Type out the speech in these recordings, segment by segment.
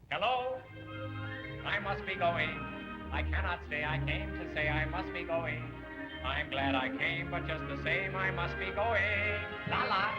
Hello? I must be going. I cannot stay. I came to say I must be going. I'm glad I came, but just the same, I must be going. La la.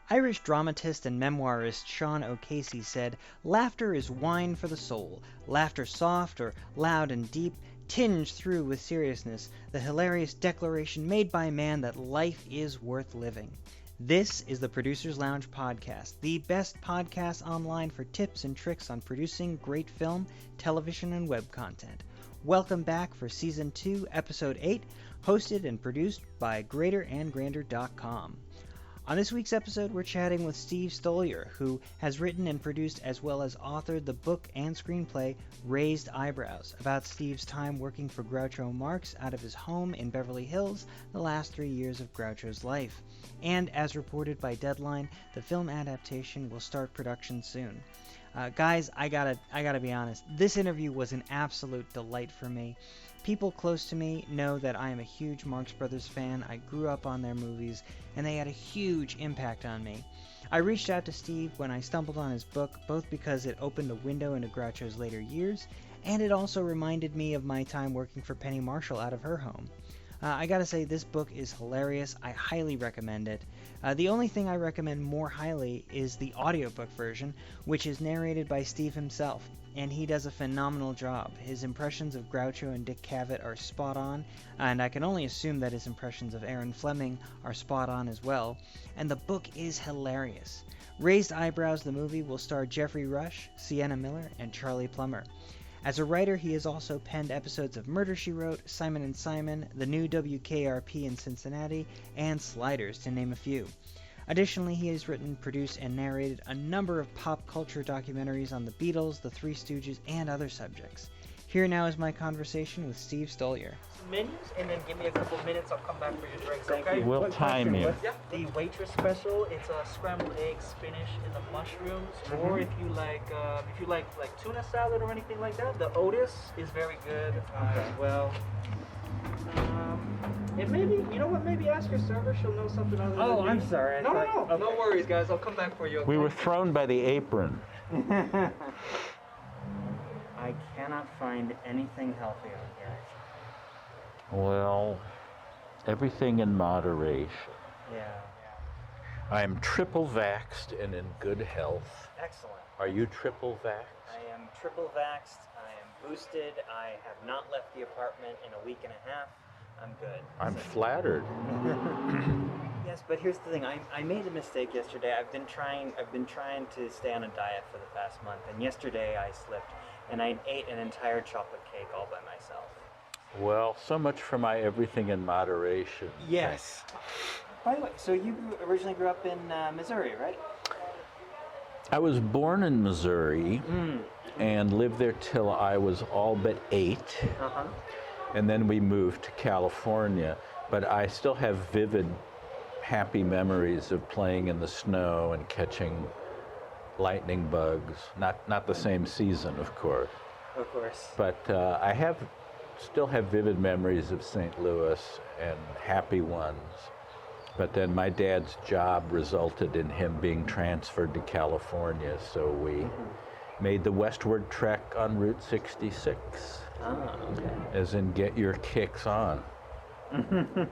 Irish dramatist and memoirist Sean O'Casey said, "Laughter is wine for the soul. Laughter soft or loud and deep, tinged through with seriousness, the hilarious declaration made by man that life is worth living." This is the Producers Lounge podcast, the best podcast online for tips and tricks on producing great film, television, and web content. Welcome back for Season 2, Episode 8, hosted and produced by GreaterAndGrander.com. On this week's episode, we're chatting with Steve Stoliar, who has written and produced as well as authored the book and screenplay Raised Eyebrows, about Steve's time working for Groucho Marx out of his home in Beverly Hills the last 3 years of Groucho's life. And as reported by Deadline, the film adaptation will start production soon. Guys, I gotta be honest, this interview was an absolute delight for me. People close to me know that I am a huge Marx Brothers fan. I grew up on their movies, and they had a huge impact on me. I reached out to Steve when I stumbled on his book, both because it opened a window into Groucho's later years, and it also reminded me of my time working for Penny Marshall out of her home. I gotta say, this book is hilarious. I highly recommend it. The only thing I recommend more highly is the audiobook version, which is narrated by Steve himself, and he does a phenomenal job. His impressions of Groucho and Dick Cavett are spot on, and I can only assume that his impressions of Aaron Fleming are spot on as well, and the book is hilarious. Raised Eyebrows, the movie, will star Geoffrey Rush, Sienna Miller, and Charlie Plummer. As a writer, he has also penned episodes of Murder, She Wrote, Simon & Simon, the new WKRP in Cincinnati, and Sliders, to name a few. Additionally, he has written, produced, and narrated a number of pop culture documentaries on the Beatles, the Three Stooges, and other subjects. Here now is my conversation with Steve Stoliar. Menus, and then give me a couple minutes. I'll come back for your drinks. Okay? We'll time you. Yeah. The waitress special. It's a scrambled egg, spinach, and the mushrooms. Or if you like tuna salad or anything like that, the Otis is very good as well. And maybe, you know what? Maybe ask your server. She'll know something other than me. I'm sorry. No. No worries, guys. I'll come back for you. Okay? We were thrown by the apron. I cannot find anything healthy on here. Well, everything in moderation. Yeah. I am triple vaxxed and in good health. Excellent. Are you triple vaxxed? I am triple vaxxed. I am boosted. I have not left the apartment in a week and a half. I'm good. I'm flattered. Yes, but here's the thing. I made a mistake yesterday. I've been trying to stay on a diet for the past month, and yesterday I slipped and I ate an entire chocolate cake all by myself. Well, so much for my everything in moderation. Yes. By the way, so you originally grew up in Missouri, right? I was born in Missouri and lived there till I was all but 8. Uh-huh. And then we moved to California. But I still have vivid, happy memories of playing in the snow and catching lightning bugs. Not the same season, of course. Of course. But I still have vivid memories of St. Louis and happy ones. But then my dad's job resulted in him being transferred to California, so we made the westward trek on Route 66. Okay. As in, get your kicks on. Now,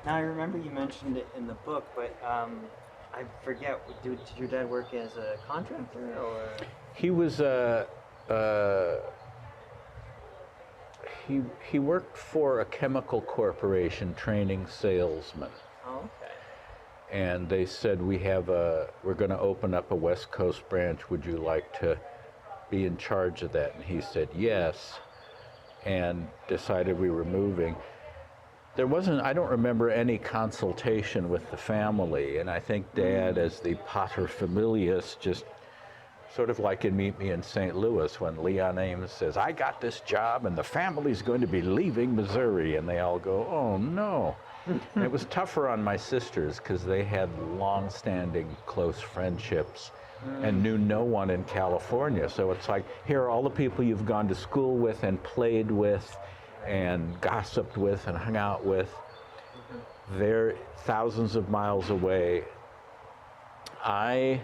I remember you mentioned it in the book, but I forget, did your dad work as a contractor, or? He was he worked for a chemical corporation training salesmen. Oh, okay. And they said, we're going to open up a West Coast branch. Would you like to be in charge of that? And he said yes, and decided we were moving. There wasn't, I don't remember any consultation with the family, and I think Dad, as the paterfamilias, just sort of like in Meet Me in St. Louis when Leon Ames says, I got this job and the family's going to be leaving Missouri, and they all go, oh no. And it was tougher on my sisters because they had long-standing close friendships and knew no one in California. So it's like, here are all the people you've gone to school with and played with and gossiped with and hung out with. They're thousands of miles away. I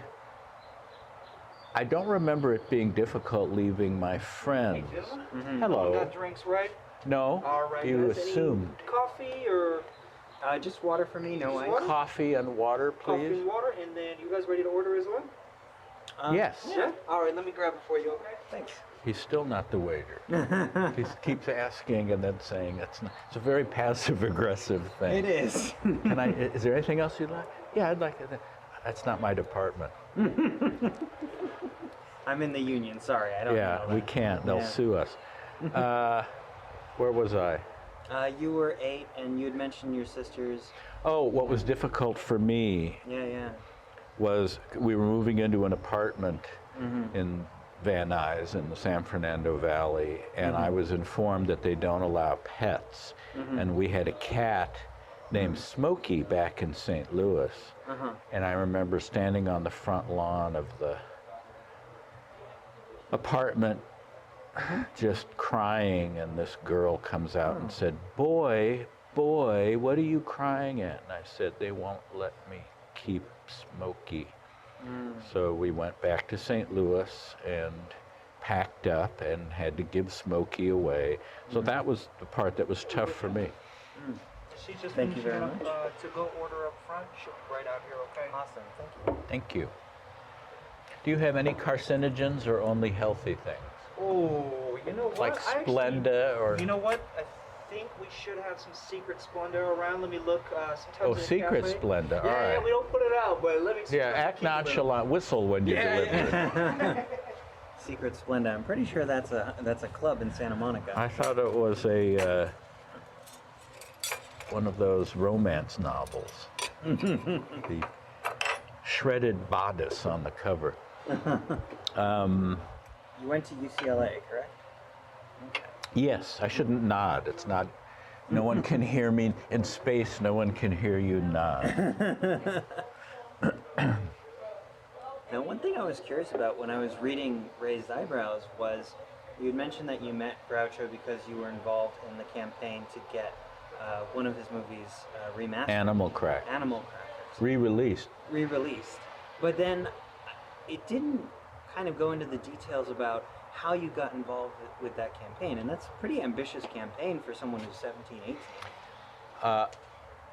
I don't remember it being difficult leaving my friends. Hello. Got drinks, right? No, All right. you guys. Any assumed. coffee or Just water for me, no ice. water? Coffee and water, coffee please. and water? And then you guys ready to order as well? Yes. Yeah. All right. Let me grab it for you. Okay. Thanks. He's still not the waiter. He keeps asking and then saying it's not. It's a very passive-aggressive thing. It is. Can I? Is there anything else you'd like? Yeah, I'd like it. That's not my department. I'm in the union. Sorry, I don't know Yeah, that. we can't. They'll Yeah. sue us. Where was I? You were 8, and you had mentioned your sisters. Oh, what was difficult for me Yeah. was we were moving into an apartment in Van Nuys in the San Fernando Valley, and I was informed that they don't allow pets. And we had a cat named Smokey back in St. Louis. And I remember standing on the front lawn of the apartment just crying, and this girl comes out and said, boy, what are you crying at? And I said, they won't let me keep Smokey. So we went back to St. Louis and packed up and had to give Smokey away. So that was the part that was tough for me. She's just Thank you finishing very up to go order up front. She'll be right out here. Okay. Awesome. Thank you. Thank you. Do you have any carcinogens or only healthy things? Oh, you know what? Like I actually- Splenda or... You know what? I think we should have some secret Splenda around. Let me look. Sometimes Oh, in the secret cafe. Splenda. Yeah, All right. yeah, we don't put it out, but let me. Yeah, sometimes act keep it little. nonchalant. Whistle when you deliver it. Secret Splenda. I'm pretty sure that's a club in Santa Monica. I thought it was a one of those romance novels. The shredded bodice on the cover. You went to UCLA, correct? Yes, I shouldn't nod. It's not. No one can hear me in space. No one can hear you nod. Now, one thing I was curious about when I was reading Raised Eyebrows was you had mentioned that you met Groucho because you were involved in the campaign to get one of his movies remastered. Animal Crack. Animal Crackers. Re-released. Re-released. But then it didn't kind of go into the details about how you got involved with that campaign. And that's a pretty ambitious campaign for someone who's 17, 18.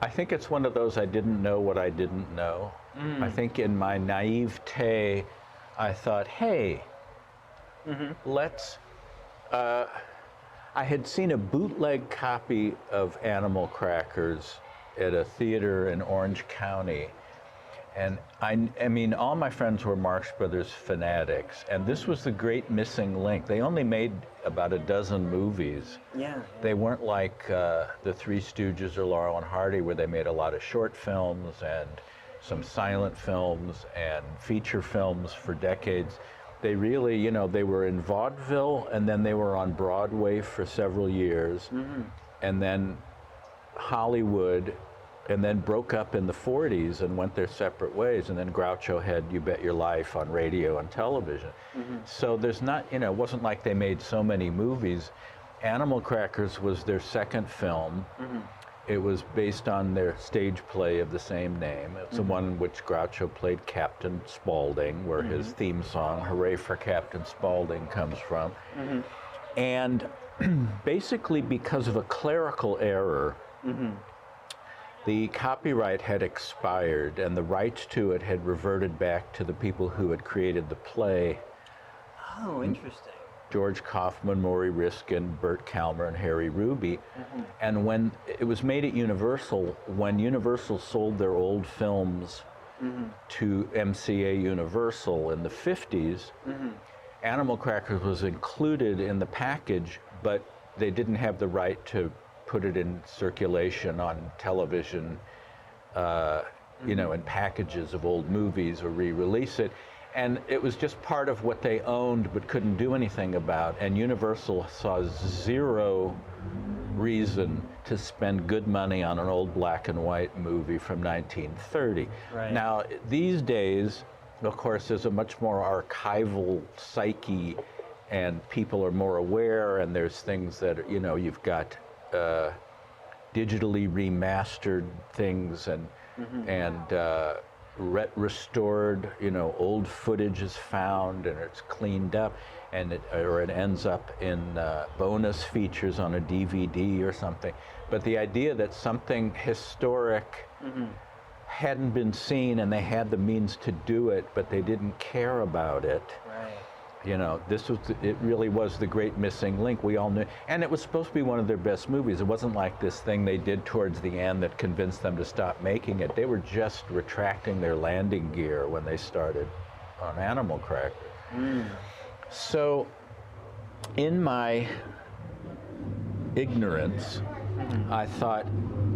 I think it's one of those I didn't know what I didn't know. I think in my naivete, I thought, hey, let's... I had seen a bootleg copy of Animal Crackers at a theater in Orange County. And I mean, all my friends were Marx Brothers fanatics, and this was the great missing link. They only made about a dozen movies. Yeah. They weren't like the Three Stooges or Laurel and Hardy, where they made a lot of short films and some silent films and feature films for decades. They really, you know, they were in vaudeville, and then they were on Broadway for several years, and then Hollywood, and then broke up in the 40s and went their separate ways. And then Groucho had You Bet Your Life on radio and television. So there's not, you know, it wasn't like they made so many movies. Animal Crackers was their second film. It was based on their stage play of the same name. It's the one in which Groucho played Captain Spaulding, where his theme song, Hooray for Captain Spaulding, comes from. And basically because of a clerical error, the copyright had expired and the rights to it had reverted back to the people who had created the play. Oh, interesting. George Kaufman, Maury Riskin, Burt Kalmer, and Harry Ruby. And when it was made at Universal, when Universal sold their old films to MCA Universal in the 50s, Animal Crackers was included in the package, but they didn't have the right to put it in circulation on television, you know, in packages of old movies or re-release it. And it was just part of what they owned but couldn't do anything about. And Universal saw zero reason to spend good money on an old black and white movie from 1930. Right. Now, these days, of course, there's a much more archival psyche, and people are more aware, and there's things that, you know, you've got digitally remastered things, and restored, old footage is found and it's cleaned up, and it ends up in bonus features on a DVD or something. But the idea that something historic hadn't been seen and they had the means to do it, but they didn't care about it. Right. It really was the great missing link. We all knew, and it was supposed to be one of their best movies. It wasn't like this thing they did towards the end that convinced them to stop making it. They were just retracting their landing gear when they started on Animal Crackers. So, in my ignorance, I thought,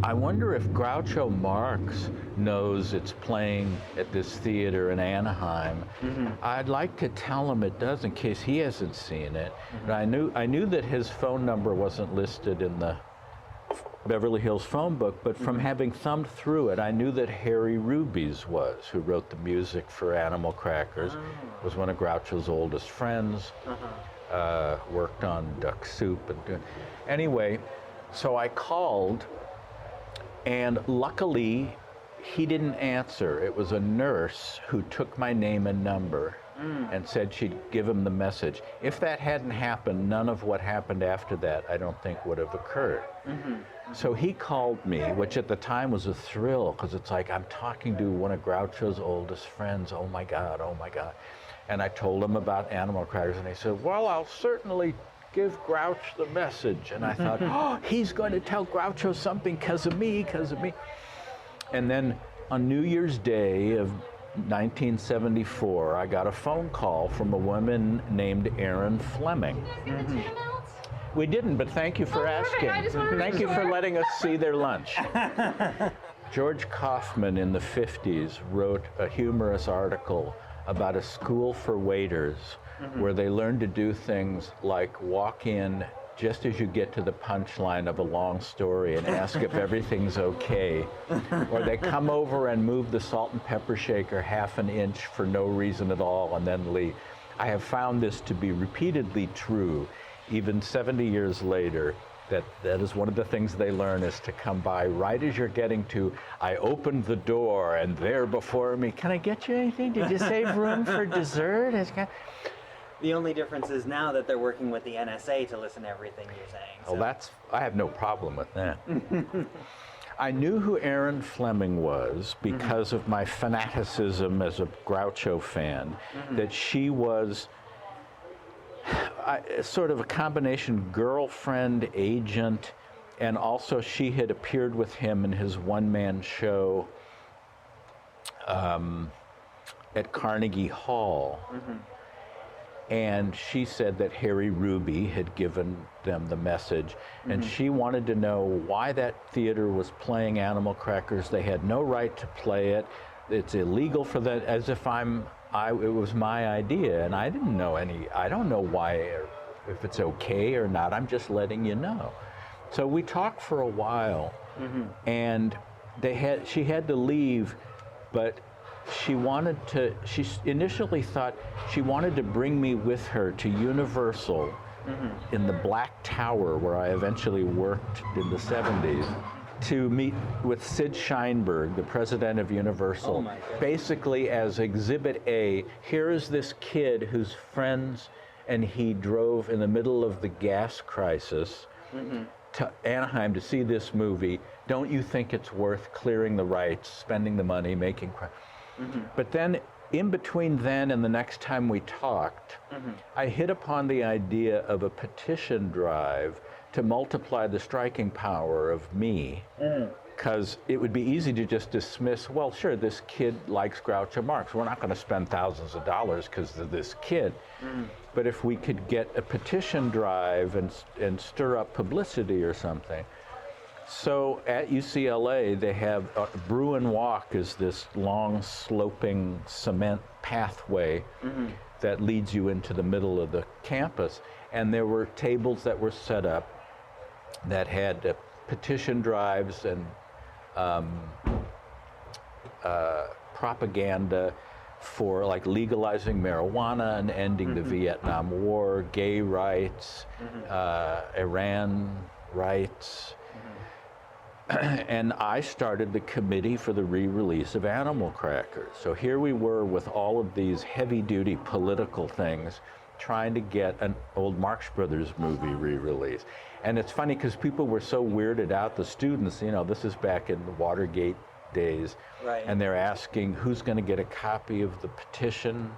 I wonder if Groucho Marx knows it's playing at this theater in Anaheim. I'd like to tell him it does in case he hasn't seen it. But I knew that his phone number wasn't listed in the Beverly Hills phone book, but from having thumbed through it, I knew that Harry Ruby's was, who wrote the music for Animal Crackers, was one of Groucho's oldest friends, worked on Duck Soup. Anyway, so I called, and luckily, he didn't answer. It was a nurse who took my name and number and said she'd give him the message. If that hadn't happened, none of what happened after that, I don't think, would have occurred. So he called me, which at the time was a thrill, because it's like, I'm talking to one of Groucho's oldest friends. Oh my God, oh my God. And I told him about Animal Crackers, and he said, well, I'll certainly give Grouch the message. And I thought, oh, he's going to tell Groucho something because of me. And then on New Year's Day of 1974, I got a phone call from a woman named Erin Fleming. We didn't, but thank you for asking. Thank you for letting us see their lunch. George Kaufman in the 50s wrote a humorous article about a school for waiters where they learn to do things like walk in just as you get to the punchline of a long story and ask if everything's okay. Or they come over and move the salt and pepper shaker half an inch for no reason at all and then leave. I have found this to be repeatedly true, even 70 years later, that is one of the things they learn, is to come by right as you're getting to, I opened the door and there before me, can I get you anything? Did you save room for dessert? The only difference is now that they're working with the NSA to listen to everything you're saying. So. Well, I have no problem with that. I knew who Erin Fleming was because of my fanaticism as a Groucho fan, that she was sort of a combination girlfriend, agent, and also she had appeared with him in his one-man show at Carnegie Hall. And she said that Harry Ruby had given them the message, and she wanted to know why that theater was playing Animal Crackers. They had no right to play it. It's illegal for that, as if it was my idea, and I didn't know I don't know why, if it's okay or not. I'm just letting you know. So we talked for a while, and she had to leave, but she initially thought she wanted to bring me with her to Universal in the Black Tower, where I eventually worked in the 70s, to meet with Sid Sheinberg, the president of Universal, basically as Exhibit A. Here is this kid whose friends and he drove in the middle of the gas crisis to Anaheim to see this movie. Don't you think it's worth clearing the rights, spending the money, making crime? But then, in between then and the next time we talked, I hit upon the idea of a petition drive to multiply the striking power of me, because it would be easy to just dismiss, well, sure, this kid likes Groucho Marx. We're not going to spend thousands of dollars because of this kid. But if we could get a petition drive and stir up publicity or something. So at UCLA, they have Bruin Walk is this long sloping cement pathway that leads you into the middle of the campus. And there were tables that were set up that had petition drives and propaganda for like legalizing marijuana and ending the Vietnam War, gay rights, Iran rights. and I started the committee for the re-release of Animal Crackers. So here we were with all of these heavy-duty political things, trying to get an old Marx Brothers movie re-release. And it's funny because people were so weirded out, the students, you know, this is back in the Watergate days, Right. and they're asking who's going to get a copy of the petition.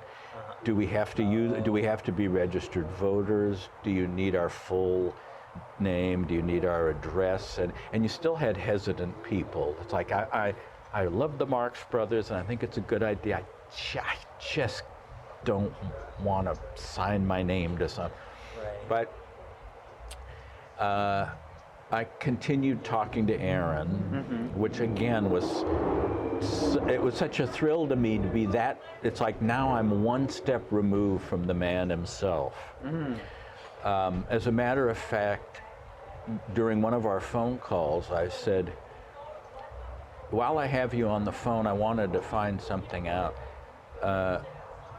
Do we have to be registered voters? Do you need our full name? Do you need our address? And you still had hesitant people. It's like, I love the Marx Brothers, and I think it's a good idea. I just don't want to sign my name to some. Right. But I continued talking to Aaron, which again it was such a thrill to me to be that. It's like now I'm one step removed from the man himself. As a matter of fact, during one of our phone calls, I said, while I have you on the phone, I wanted to find something out.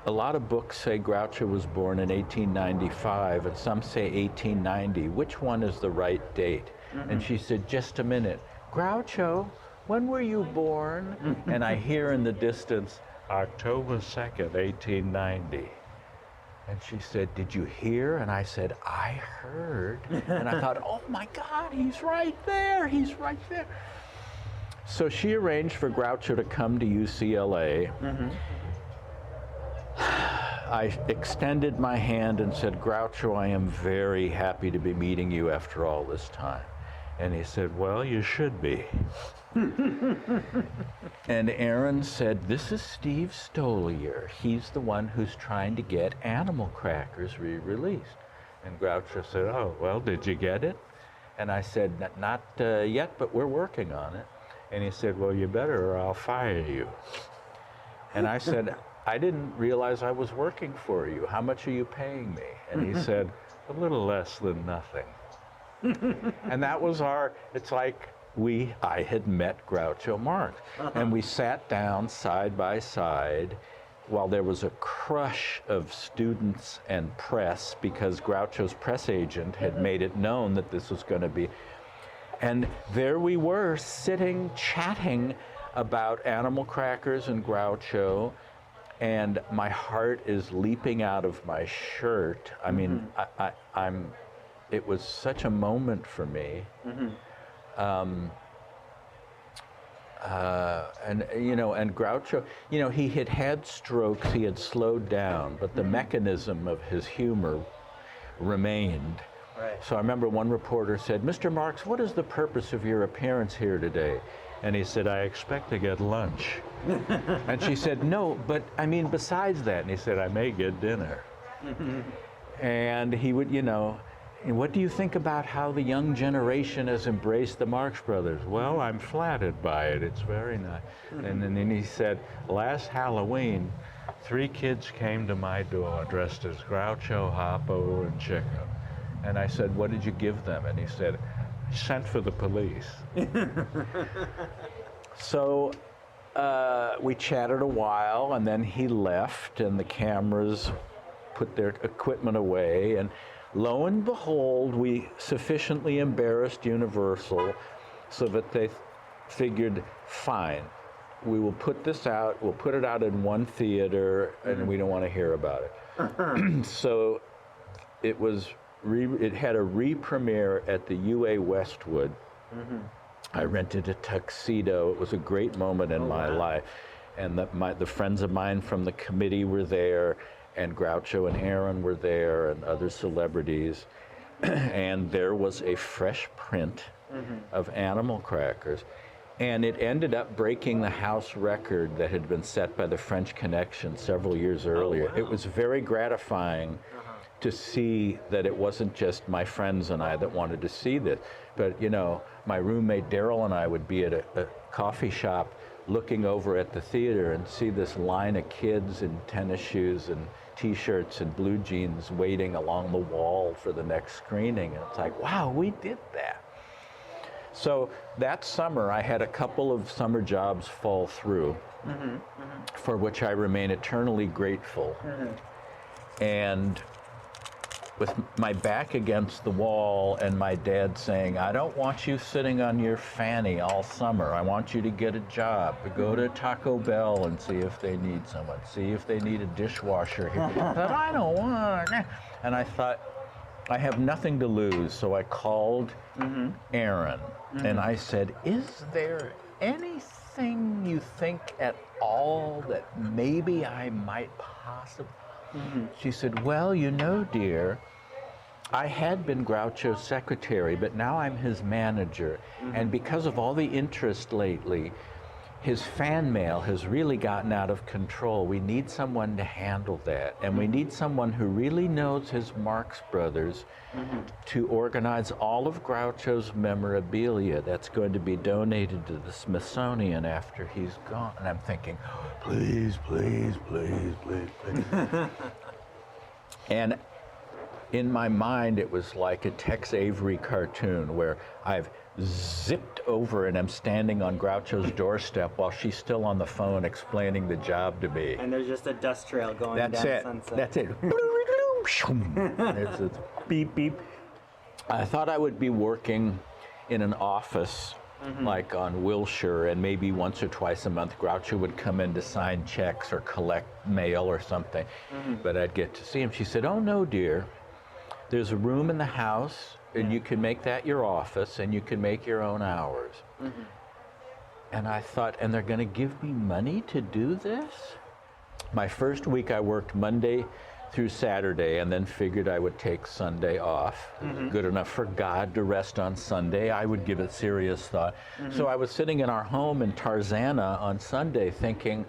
A lot of books say Groucho was born in 1895, and some say 1890. Which one is the right date? And she said, just a minute. Groucho, when were you born? And I hear in the distance, October 2nd, 1890. And she said, did you hear? And I said, I heard. And I thought, oh my God, he's right there. He's right there. So she arranged for Groucho to come to UCLA. I extended my hand and said, Groucho, I am very happy to be meeting you after all this time. And he said, well, you should be. And Aaron said, this is Steve Stoliar. He's the one who's trying to get Animal Crackers re-released. And Groucho said, oh, well, did you get it? And I said, not yet, but we're working on it. And he said, well, you better or I'll fire you. And I said, I didn't realize I was working for you. How much are you paying me? And he said, a little less than nothing. And that was it's like I had met Groucho Marx. And we sat down side by side while there was a crush of students and press because Groucho's press agent had made it known that this was going to be. And there we were sitting, chatting about Animal Crackers and Groucho. And my heart is leaping out of my shirt. I mean, it was such a moment for me. And Groucho, he had strokes, he had slowed down, but the mechanism of his humor remained. Right. So I remember one reporter said, Mr. Marx, what is the purpose of your appearance here today? And he said, I expect to get lunch. And she said, no, but I mean, besides that. And he said, I may get dinner. And he would, and what do you think about how the young generation has embraced the Marx Brothers? Well, I'm flattered by it. It's very nice. And then he said, last Halloween, 3 kids came to my door dressed as Groucho, Harpo, and Chico. And I said, what did you give them? And he said, sent for the police. So we chatted a while, and then he left, and the cameras put their equipment away, and lo and behold, we sufficiently embarrassed Universal so that they figured, fine, we will put this out, we'll put it out in one theater, and we don't want to hear about it. So it had a re-premiere at the UA Westwood. I rented a tuxedo. It was a great moment in my life. And the friends of mine from the committee were there, and Groucho and Aaron were there, and other celebrities. And there was a fresh print of Animal Crackers. And it ended up breaking the house record that had been set by the French Connection several years earlier. Oh, wow. It was very gratifying to see that it wasn't just my friends and I that wanted to see this, but my roommate Daryl and I would be at a coffee shop looking over at the theater and see this line of kids in tennis shoes and t-shirts and blue jeans waiting along the wall for the next screening. And it's like, wow, we did that. So that summer, I had a couple of summer jobs fall through, for which I remain eternally grateful. And with my back against the wall and my dad saying, I don't want you sitting on your fanny all summer. I want you to get a job. Go to Taco Bell and see if they need someone. See if they need a dishwasher here. But I don't want. And I thought, I have nothing to lose. So I called Aaron and I said, is there anything you think at all that maybe I might possibly? She said, well, you know, dear, I had been Groucho's secretary, but now I'm his manager. And because of all the interest lately, his fan mail has really gotten out of control. We need someone to handle that. And we need someone who really knows his Marx Brothers to organize all of Groucho's memorabilia that's going to be donated to the Smithsonian after he's gone. And I'm thinking, please, please, please, please, please. And in my mind, it was like a Tex Avery cartoon where I've zipped over and I'm standing on Groucho's doorstep while she's still on the phone explaining the job to me. And there's just a dust trail going down Sunset. That's it. It's beep, beep. I thought I would be working in an office like on Wilshire, and maybe once or twice a month Groucho would come in to sign checks or collect mail or something. But I'd get to see him. She said, oh no, dear. There's a room in the house, and you can make that your office, and you can make your own hours. And I thought, and they're going to give me money to do this? My first week, I worked Monday through Saturday, and then figured I would take Sunday off. Good enough for God to rest on Sunday. I would give it serious thought. So I was sitting in our home in Tarzana on Sunday thinking,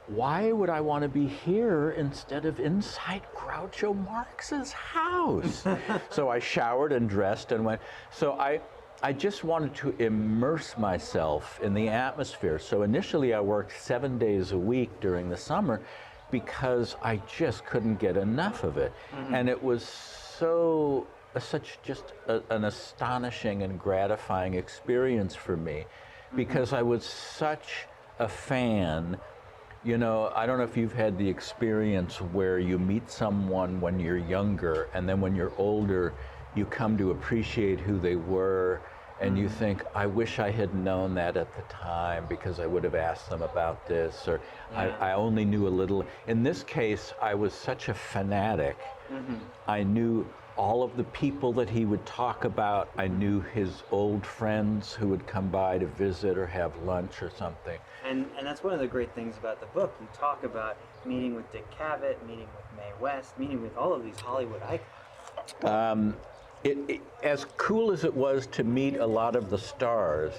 why would I want to be here instead of inside Groucho Marx's house? So I showered and dressed and went. So I just wanted to immerse myself in the atmosphere. So initially I worked 7 days a week during the summer because I just couldn't get enough of it. And it was such an astonishing and gratifying experience for me because I was such a fan. You know, I don't know if you've had the experience where you meet someone when you're younger, and then when you're older, you come to appreciate who they were, and you think, I wish I had known that at the time because I would have asked them about this, or I only knew a little. In this case, I was such a fanatic. I knew all of the people that he would talk about. I knew his old friends who would come by to visit or have lunch or something. And that's one of the great things about the book. You talk about meeting with Dick Cavett, meeting with Mae West, meeting with all of these Hollywood icons. As cool as it was to meet a lot of the stars,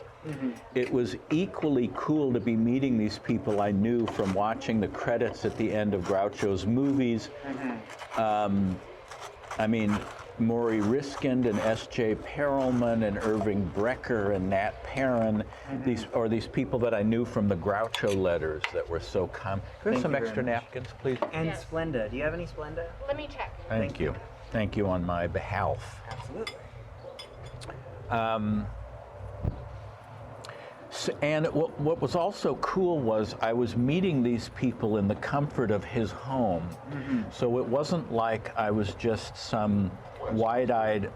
it was equally cool to be meeting these people I knew from watching the credits at the end of Groucho's movies. I mean, Maury Riskind and S.J. Perelman and Irving Brecker and Nat Perrin, these people that I knew from the Groucho letters that were so common. Here's some extra napkins, please. And yes. Splenda. Do you have any Splenda? Let me check. Thank you. Thank you on my behalf. Absolutely. And what was also cool was I was meeting these people in the comfort of his home. So it wasn't like I was just some wide-eyed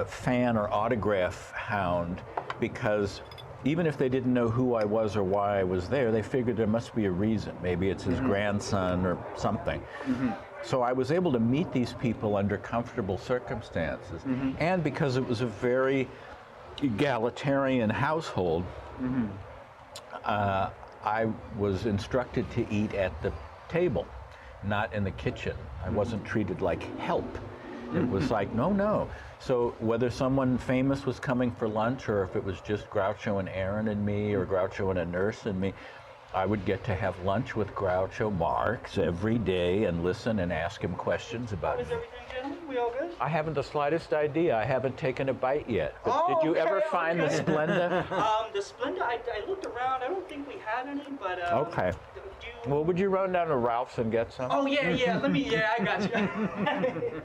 fan or autograph hound, because even if they didn't know who I was or why I was there, they figured there must be a reason. Maybe it's his grandson or something. So I was able to meet these people under comfortable circumstances. And because it was a very egalitarian household, I was instructed to eat at the table, not in the kitchen. I wasn't treated like help. It was like, no. So whether someone famous was coming for lunch, or if it was just Groucho and Aaron and me, or Groucho and a nurse and me, I would get to have lunch with Groucho Marx every day and listen and ask him questions about it. We all good? I haven't the slightest idea. I haven't taken a bite yet. But did you ever find the Splenda? The Splenda, I looked around. I don't think we had any, but okay. Well, would you run down to Ralph's and get some? Oh yeah. I got you.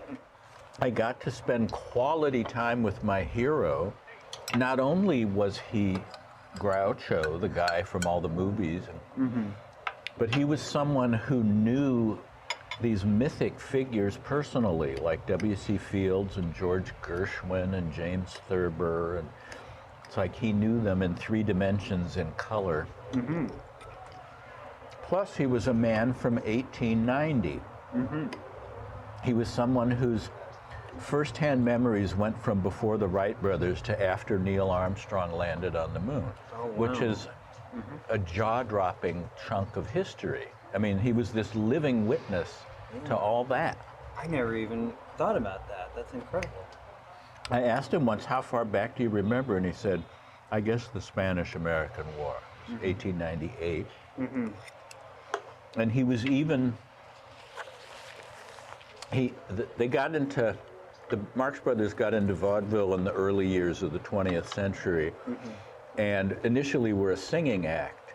I got to spend quality time with my hero. Not only was he Groucho, the guy from all the movies, but he was someone who knew these mythic figures personally, like W.C. Fields and George Gershwin and James Thurber, and it's like he knew them in 3 dimensions in color. Mm-hmm. Plus, he was a man from 1890. Mm-hmm. He was someone whose first-hand memories went from before the Wright brothers to after Neil Armstrong landed on the moon, which is a jaw-dropping chunk of history. I mean, he was this living witness to all that. I never even thought about that. That's incredible. I asked him once, how far back do you remember? And he said, I guess the Spanish-American War, 1898. Mm-hmm. And he was even, they got into, the Marx Brothers got into vaudeville in the early years of the 20th century, and initially were a singing act.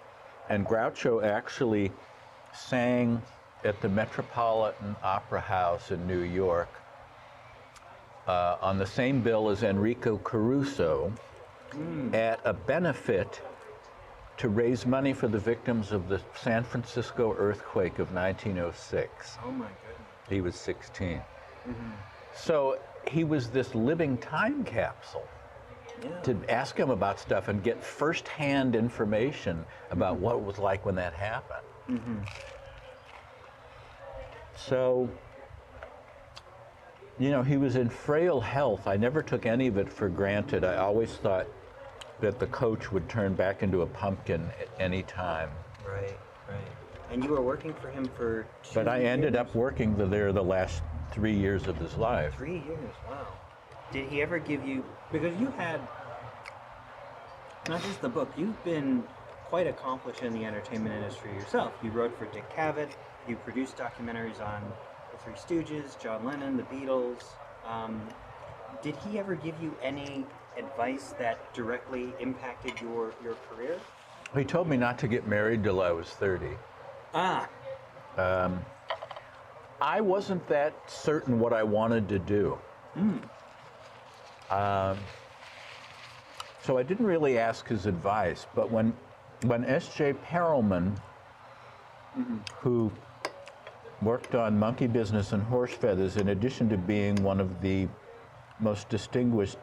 And Groucho actually sang at the Metropolitan Opera House in New York on the same bill as Enrico Caruso at a benefit to raise money for the victims of the San Francisco earthquake of 1906. Oh my goodness. He was 16. So he was this living time capsule. To ask him about stuff and get firsthand information about what it was like when that happened. So, you know, he was in frail health. I never took any of it for granted. I always thought that the coach would turn back into a pumpkin at any time. Right, right. And you were working for him for 2 years? But I ended up working there the last 3 years of his life. 3 years, wow. Did he ever give you, because you had, not just the book, you've been quite accomplished in the entertainment industry yourself. You wrote for Dick Cavett, you produced documentaries on the Three Stooges, John Lennon, the Beatles. Did he ever give you any advice that directly impacted your career? He told me not to get married till I was 30. I wasn't that certain what I wanted to do. So I didn't really ask his advice, but when S.J. Perelman, who worked on Monkey Business and Horse Feathers, in addition to being one of the most distinguished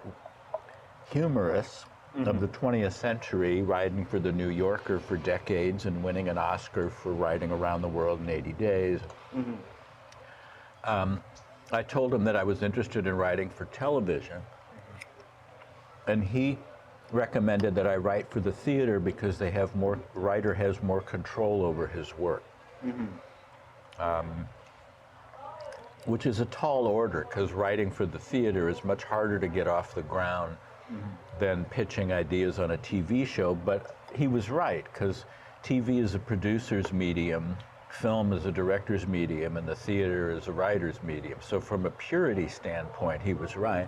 humorists of the 20th century, writing for The New Yorker for decades and winning an Oscar for writing Around the World in 80 Days. I told him that I was interested in writing for television, and he recommended that I write for the theater because writer has more control over his work. Which is a tall order, because writing for the theater is much harder to get off the ground than pitching ideas on a TV show. But he was right, because TV is a producer's medium, film is a director's medium, and the theater is a writer's medium. So from a purity standpoint, he was right.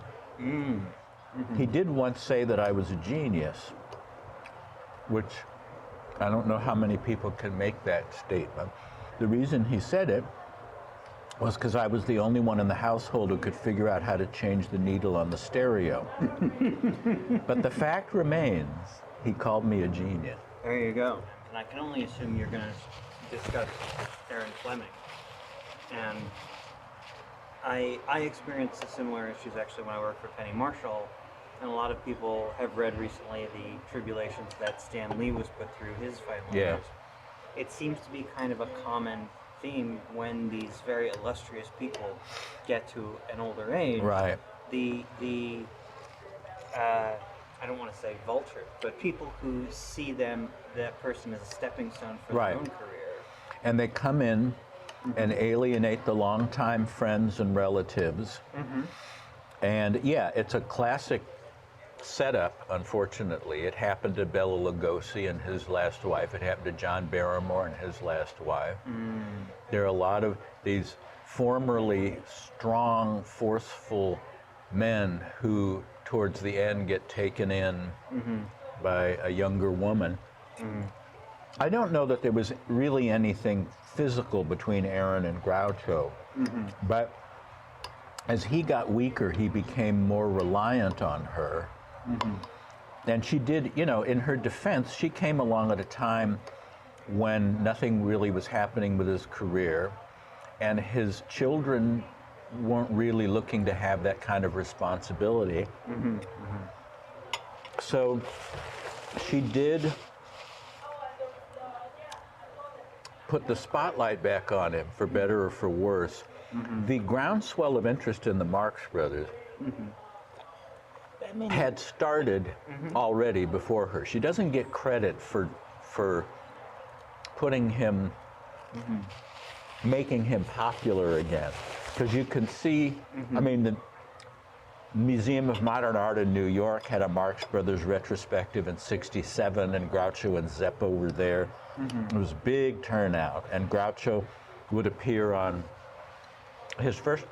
He did once say that I was a genius, which I don't know how many people can make that statement. The reason he said it was because I was the only one in the household who could figure out how to change the needle on the stereo. But the fact remains, he called me a genius. There you go. And I can only assume you're going to discuss Aaron Fleming. And I experienced similar issues actually when I worked for Penny Marshall, and a lot of people have read recently the tribulations that Stan Lee was put through his final years. It seems to be kind of a common theme when these very illustrious people get to an older age. Right. I don't want to say vulture, but people who see that person as a stepping stone for their own career. And they come in and alienate the longtime friends and relatives. And yeah, it's a classic setup, unfortunately. It happened to Bela Lugosi and his last wife. It happened to John Barrymore and his last wife. There are a lot of these formerly strong, forceful men who, towards the end, get taken in by a younger woman. I don't know that there was really anything physical between Aaron and Groucho, but as he got weaker, he became more reliant on her. And she did, you know, in her defense, she came along at a time when nothing really was happening with his career. and his children weren't really looking to have that kind of responsibility. So she did put the spotlight back on him, for better or for worse. The groundswell of interest in the Marx Brothers had started already before her. She doesn't get credit for putting him, making him popular again. Because you can see, I mean, the Museum of Modern Art in New York had a Marx Brothers retrospective in '67, and Groucho and Zeppo were there. It was a big turnout, and Groucho would appear on his first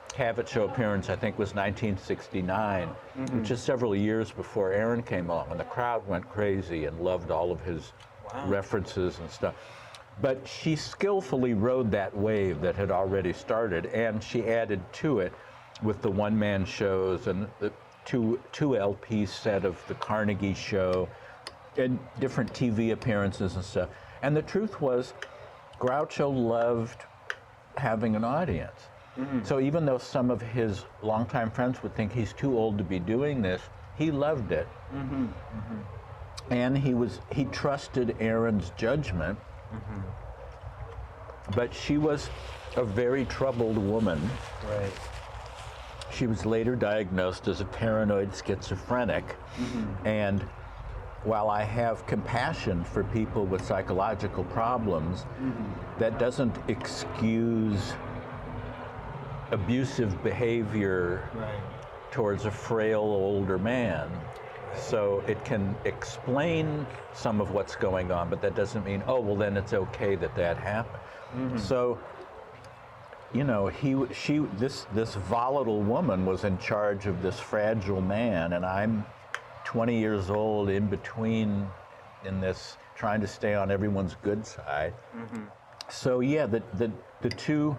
Cavett Show appearance, I think, was 1969, which is several years before Aaron came along, and the crowd went crazy and loved all of his references and stuff. But she skillfully rode that wave that had already started, and she added to it with the one-man shows and the two LP set of the Carnegie Show and different TV appearances and stuff. And the truth was, Groucho loved having an audience. So even though some of his longtime friends would think he's too old to be doing this, he loved it. And he trusted Erin's judgment. But she was a very troubled woman. Right. She was later diagnosed as a paranoid schizophrenic. And while I have compassion for people with psychological problems, that doesn't excuse abusive behavior towards a frail older man. So it can explain some of what's going on, but that doesn't mean, oh, well, then it's okay that that happened. So, you know, this volatile woman was in charge of this fragile man, and I'm 20 years old in between in this, trying to stay on everyone's good side. So yeah, the two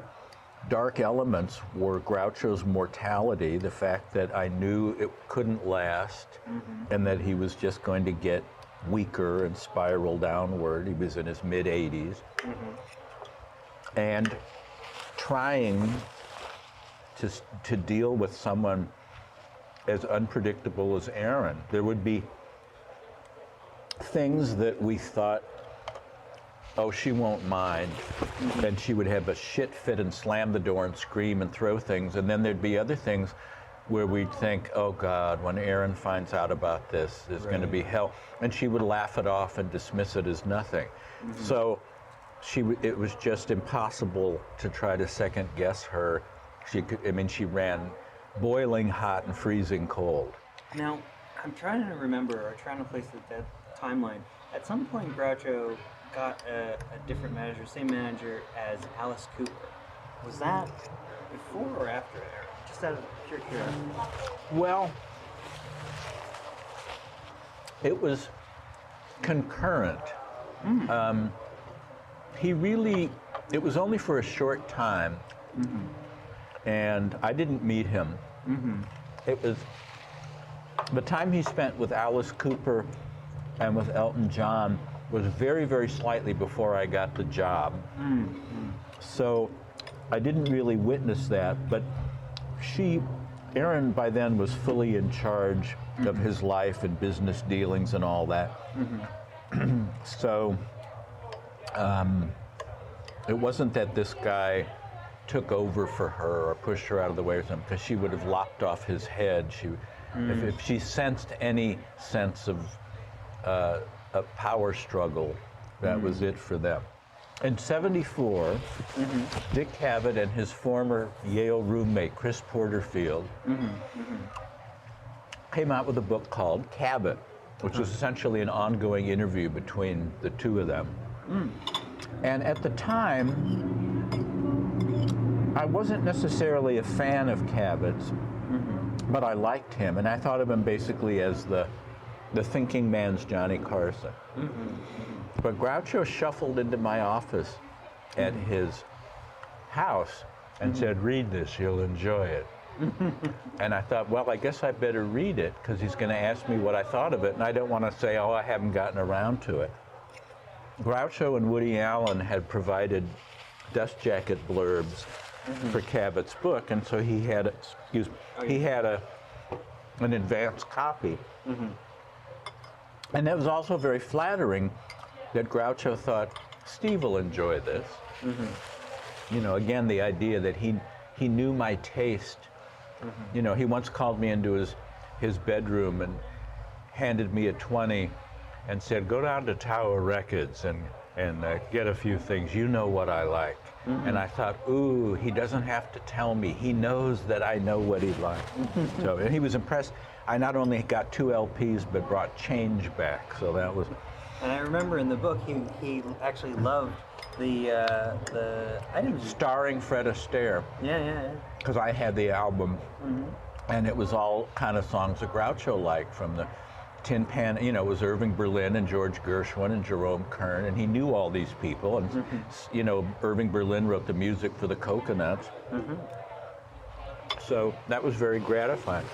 dark elements were Groucho's mortality, the fact that I knew it couldn't last, and that he was just going to get weaker and spiral downward. He was in his mid-80s. And trying to deal with someone as unpredictable as Aaron. There would be things that we thought, oh, she won't mind. Then she would have a shit fit and slam the door and scream and throw things. And then there'd be other things where we'd think, oh God, when Aaron finds out about this, there's going to be hell. And she would laugh it off and dismiss it as nothing. So it was just impossible to try to second guess her. She ran boiling hot and freezing cold. Now, I'm trying to remember, or trying to place that timeline. At some point, Groucho got a different manager, same manager as Alice Cooper. Was that before or after Aaron? Just out of pure curiosity. Well, it was concurrent. It was only for a short time, and I didn't meet him. It was the time he spent with Alice Cooper and with Elton John was very, very slightly before I got the job. So I didn't really witness that, but Aaron by then was fully in charge of his life and business dealings and all that. So it wasn't that this guy took over for her or pushed her out of the way or something, because she would have lopped off his head. If she sensed any sense of a power struggle, that was it for them. In '74, Dick Cavett and his former Yale roommate, Chris Porterfield, came out with a book called Cavett, which was essentially an ongoing interview between the two of them. And at the time, I wasn't necessarily a fan of Cavett's, but I liked him, and I thought of him basically as the thinking man's Johnny Carson. But Groucho shuffled into my office at his house and said, read this, you'll enjoy it. And I thought, well, I guess I better read it, because he's going to ask me what I thought of it, and I don't want to say, oh, I haven't gotten around to it. Groucho and Woody Allen had provided dust jacket blurbs for Cabot's book, and so he had an advance copy. And that was also very flattering that Groucho thought Steve will enjoy this. You know, again, the idea that he knew my taste. You know, he once called me into his bedroom and handed me a 20 and said, "Go down to Tower Records and get a few things. You know what I like." And I thought, ooh, he doesn't have to tell me. He knows that I know what he likes. So, and he was impressed. I not only got 2 LPs, but brought change back. So that was. And I remember in the book, he actually loved Starring Fred Astaire. Yeah. Because I had the album, and it was all kind of songs that Groucho liked, from the Tin Pan. You know, it was Irving Berlin and George Gershwin and Jerome Kern, and he knew all these people. And you know, Irving Berlin wrote the music for the Coconuts. So that was very gratifying.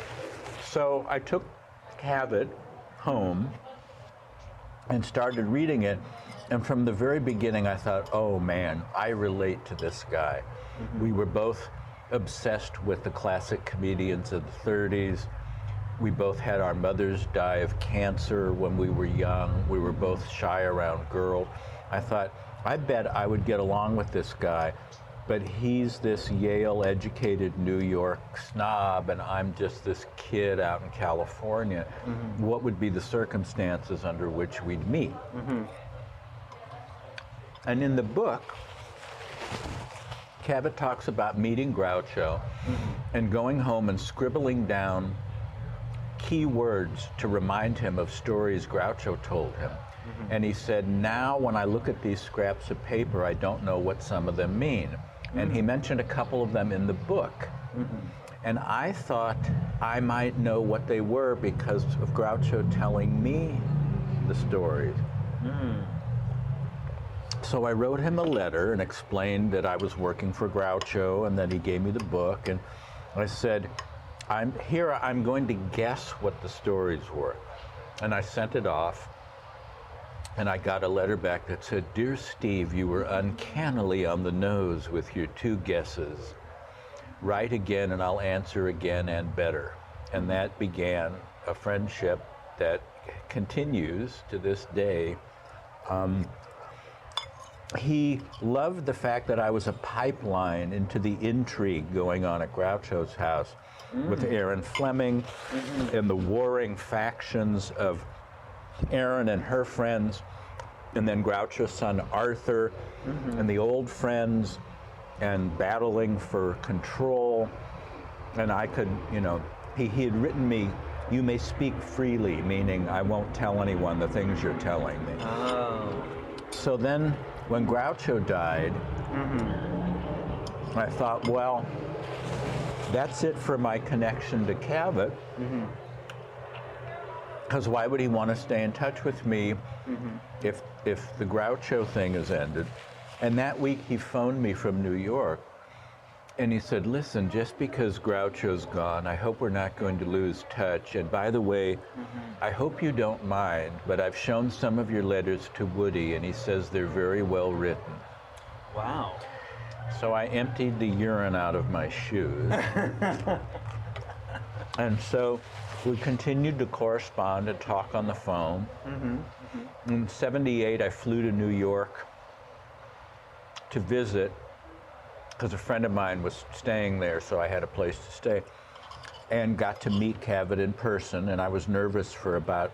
So I took Cabot home and started reading it, and from the very beginning I thought, oh man, I relate to this guy. We were both obsessed with the classic comedians of the 30s. We both had our mothers die of cancer when we were young. We were both shy around girls. I thought, I bet I would get along with this guy, but he's this Yale-educated New York snob, and I'm just this kid out in California. What would be the circumstances under which we'd meet? And in the book, Cabot talks about meeting Groucho and going home and scribbling down key words to remind him of stories Groucho told him. And he said, now when I look at these scraps of paper, I don't know what some of them mean. And he mentioned a couple of them in the book. And I thought I might know what they were because of Groucho telling me the stories. So I wrote him a letter and explained that I was working for Groucho, and then he gave me the book, and I said, I'm going to guess what the stories were. And I sent it off, and I got a letter back that said, "Dear Steve, you were uncannily on the nose with your 2 guesses. Write again and I'll answer again and better." And that began a friendship that continues to this day. He loved the fact that I was a pipeline into the intrigue going on at Groucho's house with Aaron Fleming and the warring factions of Aaron and her friends, and then Groucho's son Arthur and the old friends, and battling for control. And I could, you know, he had written me, "You may speak freely," meaning I won't tell anyone the things you're telling me. So then when Groucho died, I thought, well, that's it for my connection to Cabot. Because why would he want to stay in touch with me if the Groucho thing is ended? And that week he phoned me from New York, and he said, "Listen, just because Groucho's gone, I hope we're not going to lose touch. And by the way, I hope you don't mind, but I've shown some of your letters to Woody, and he says they're very well written." Wow. So I emptied the urine out of my shoes. And so we continued to correspond and talk on the phone. In '78, I flew to New York to visit, because a friend of mine was staying there, so I had a place to stay, and got to meet Cabot in person. And I was nervous for about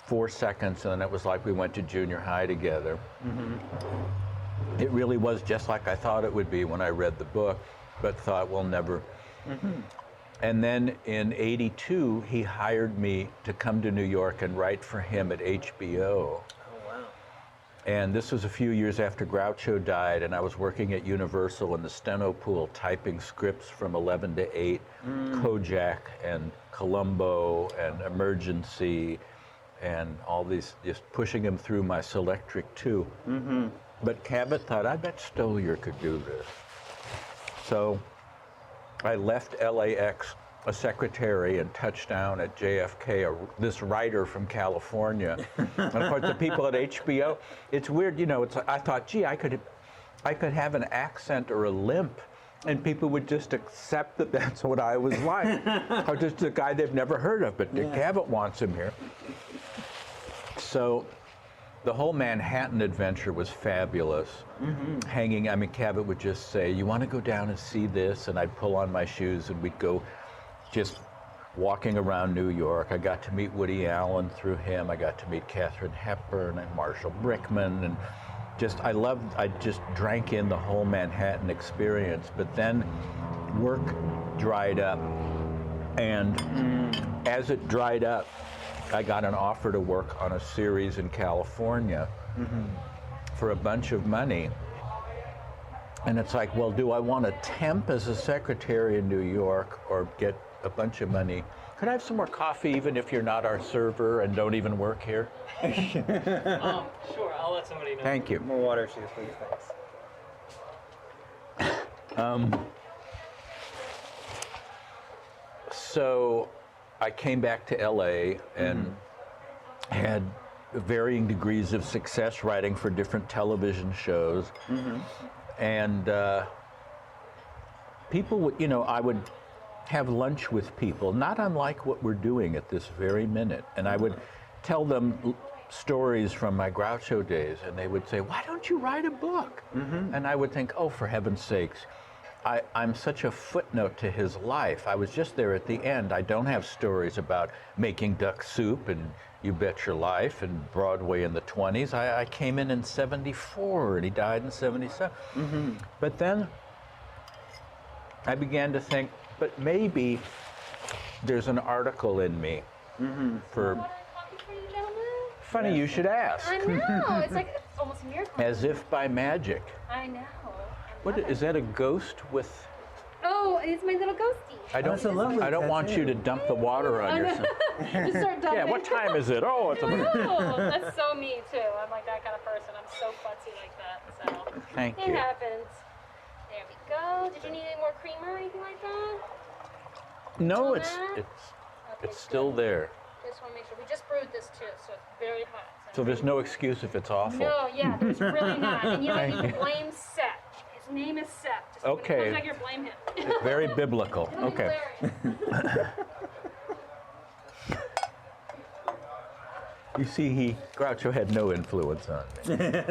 4 seconds, and then it was like we went to junior high together. It really was just like I thought it would be when I read the book, but thought, well, never. And then in '82, he hired me to come to New York and write for him at HBO. And this was a few years after Groucho died, and I was working at Universal in the steno pool, typing scripts from 11 to 8, Kojak and Columbo and Emergency, and all these, just pushing him through my Selectric too. But Cabot thought, I bet Stoliar could do this. So I left LAX a secretary and touched down at JFK, this writer from California. And of course, the people at HBO, it's weird, you know, I thought, gee, I could I could have an accent or a limp, and people would just accept that that's what I was like. Or just a guy they've never heard of, but Dick Cavett wants him here. So the whole Manhattan adventure was fabulous. Hanging, I mean, Cavett would just say, you want to go down and see this? And I'd pull on my shoes and we'd go just walking around New York. I got to meet Woody Allen through him. I got to meet Katharine Hepburn and Marshall Brickman, and I just drank in the whole Manhattan experience. But then work dried up, and as it dried up, I got an offer to work on a series in California for a bunch of money. And it's like, well, do I want to temp as a secretary in New York or get a bunch of money? Could I have some more coffee even if you're not our server and don't even work here? Sure, I'll let somebody know. Thank you. More water, please, thanks. So I came back to LA and had varying degrees of success writing for different television shows. And people would, I would have lunch with people, not unlike what we're doing at this very minute. And I would tell them stories from my Groucho days, and they would say, why don't you write a book? And I would think, oh, for heaven's sakes, I'm such a footnote to his life. I was just there at the end. I don't have stories about making duck soup and You Bet Your Life and Broadway in the 20s. I came in 74 and he died in 77. But then I began to think, but maybe there's an article in me for... Funny you should ask. I know. It's like it's almost a miracle. As if by magic. I know. What is that, a ghost with... Oh, it's my little ghosty. I don't want you to dump the water on yourself. Just start dumping. Yeah, what time is it? Oh, it's a... Oh, that's so me too. I'm like that kind of person. I'm so futzy like that. So Thank it you. happens. There we go. Did you need any more creamer or anything like that? No, All it's that? Okay, still good. there. Just want to make sure. We just brewed this too, so it's very hot. So there's no excuse if it's awful. No, yeah, there's really not. And you don't Thank need to you. blame Seth. His name is Seth. Just Okay. When it comes out here, blame him. Very biblical. It'll be Okay. hilarious. You see, Groucho had no influence on me.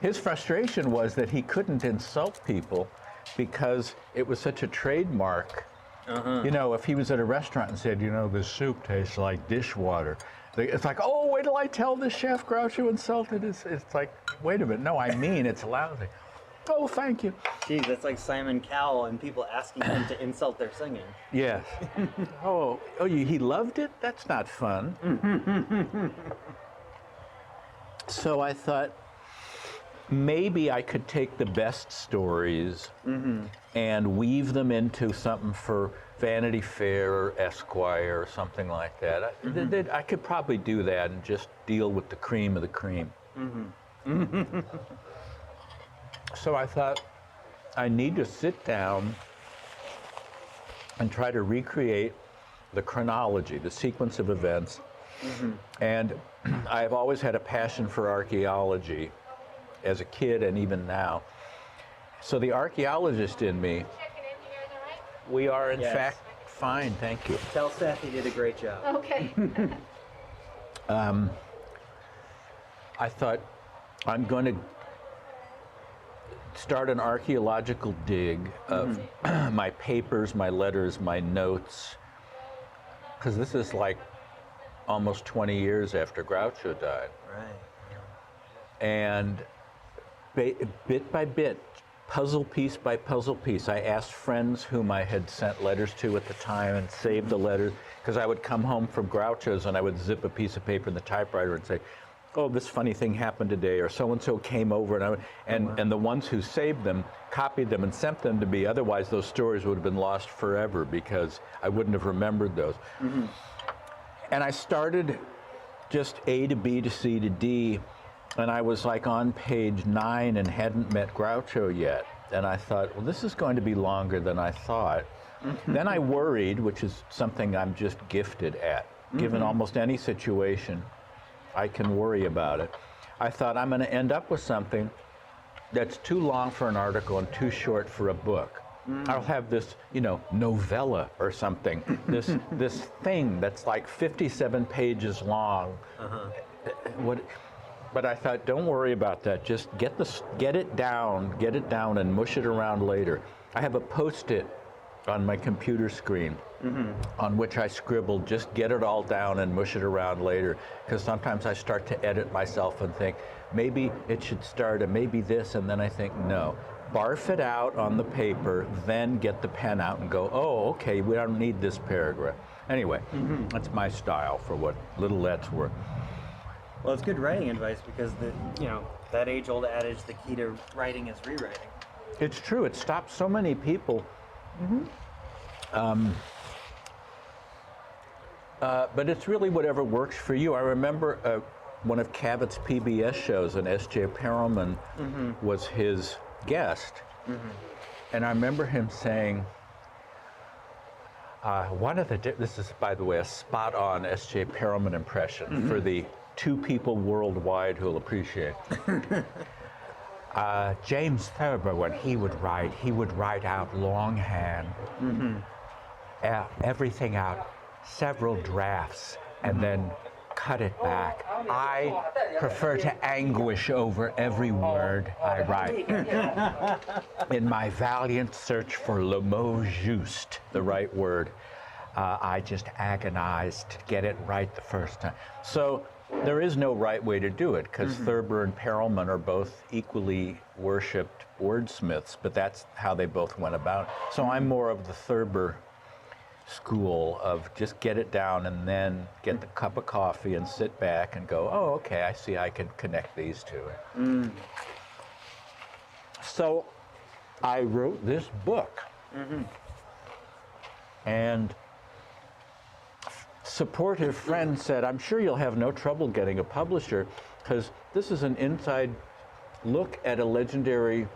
His frustration was that he couldn't insult people because it was such a trademark. If he was at a restaurant and said, this soup tastes like dishwater, it's like, oh, wait till I tell the chef Groucho insulted. It's like, wait a minute, no, I mean it's lousy. Oh, thank you. Geez, that's like Simon Cowell and people asking him to insult their singing. Yes. He loved it? That's not fun. So I thought maybe I could take the best stories and weave them into something for Vanity Fair or Esquire or something like that. I could probably do that and just deal with the cream of the cream. So I thought, I need to sit down and try to recreate the chronology, the sequence of events. And I've always had a passion for archaeology as a kid and even now. So the archaeologist in me, we are in fact fine, thank you. Tell Seth he did a great job. Okay. I thought, I'm going to start an archaeological dig of my papers, my letters, my notes, because this is like almost 20 years after Groucho died. Right. And bit by bit, puzzle piece by puzzle piece, I asked friends whom I had sent letters to at the time and saved the letters, because I would come home from Groucho's and I would zip a piece of paper in the typewriter and say, oh, this funny thing happened today, or so-and-so came over, and the ones who saved them copied them and sent them to me. Otherwise, those stories would have been lost forever because I wouldn't have remembered those. And I started just A to B to C to D, and I was like on page 9 and hadn't met Groucho yet. And I thought, well, this is going to be longer than I thought. Then I worried, which is something I'm just gifted at. Given almost any situation, I can worry about it. I thought I'm going to end up with something that's too long for an article and too short for a book. I'll have this, novella or something. This thing that's like 57 pages long. But I thought, don't worry about that. Just get it down, and mush it around later. I have a Post-it on my computer screen on which I scribbled, just get it all down and mush it around later. Because sometimes I start to edit myself and think, maybe it should start, and maybe this, and then I think, no. Barf it out on the paper, then get the pen out and go, oh, okay, we don't need this paragraph. Anyway, that's my style for what little that's worth. Well, it's good writing advice because that age-old adage, the key to writing is rewriting. It's true. It stops so many people. But it's really whatever works for you. I remember one of Cabot's PBS shows, and S.J. Perelman was his guest. And I remember him saying, this is, by the way, a spot-on S.J. Perelman impression for the 2 people worldwide who'll appreciate. James Thurber, when he would write out longhand, everything out, several drafts, and then cut it back. I prefer to anguish over every word I write. In my valiant search for le mot juste, the right word, I just agonized to get it right the first time. So there is no right way to do it, because Thurber and Perelman are both equally worshipped wordsmiths, but that's how they both went about it. So I'm more of the Thurber school of just get it down and then get the cup of coffee and sit back and go, oh, okay, I see I can connect these two. So I wrote this book. And supportive friend said, I'm sure you'll have no trouble getting a publisher, because this is an inside look at a legendary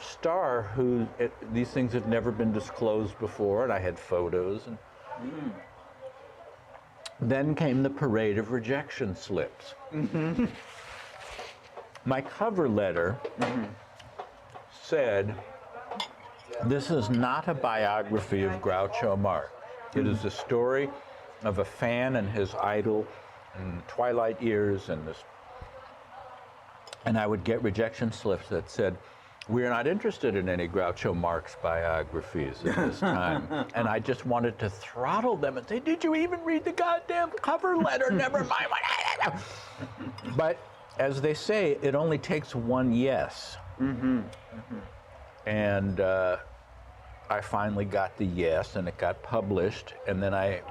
star who these things have never been disclosed before, and I had photos. And then came the parade of rejection slips. My cover letter said, this is not a biography of Groucho Marx. It is a story of a fan and his idol in twilight years, and I would get rejection slips that said, we're not interested in any Groucho Marx biographies at this time. And I just wanted to throttle them and say, did you even read the goddamn cover letter? Never mind. But as they say, it only takes one yes. And I finally got the yes, and it got published. And then I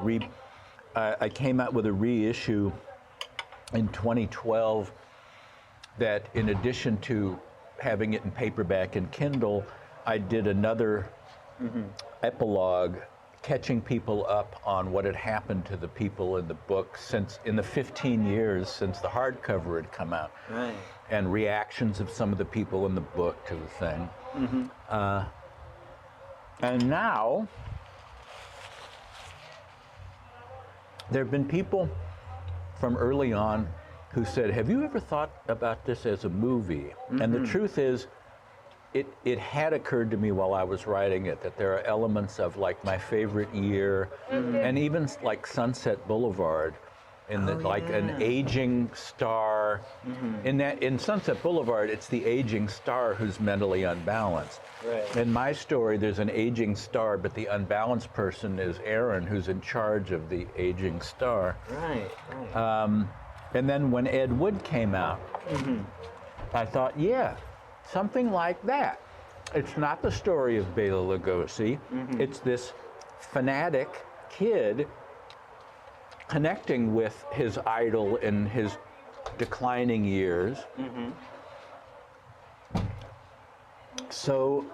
came out with a reissue in 2012 that, in addition to having it in paperback and Kindle, I did another epilogue catching people up on what had happened to the people in the book since, in the 15 years since the hardcover had come out. Right. And reactions of some of the people in the book to the thing. And now, there have been people from early on who said, have you ever thought about this as a movie? And the truth is, it had occurred to me while I was writing it that there are elements of like My Favorite Year and even like Sunset Boulevard in an aging star. In Sunset Boulevard, it's the aging star who's mentally unbalanced. Right. In my story, there's an aging star, but the unbalanced person is Aaron, who's in charge of the aging star. Right. And then when Ed Wood came out, I thought, yeah, something like that. It's not the story of Bela Lugosi. It's this fanatic kid connecting with his idol in his declining years. So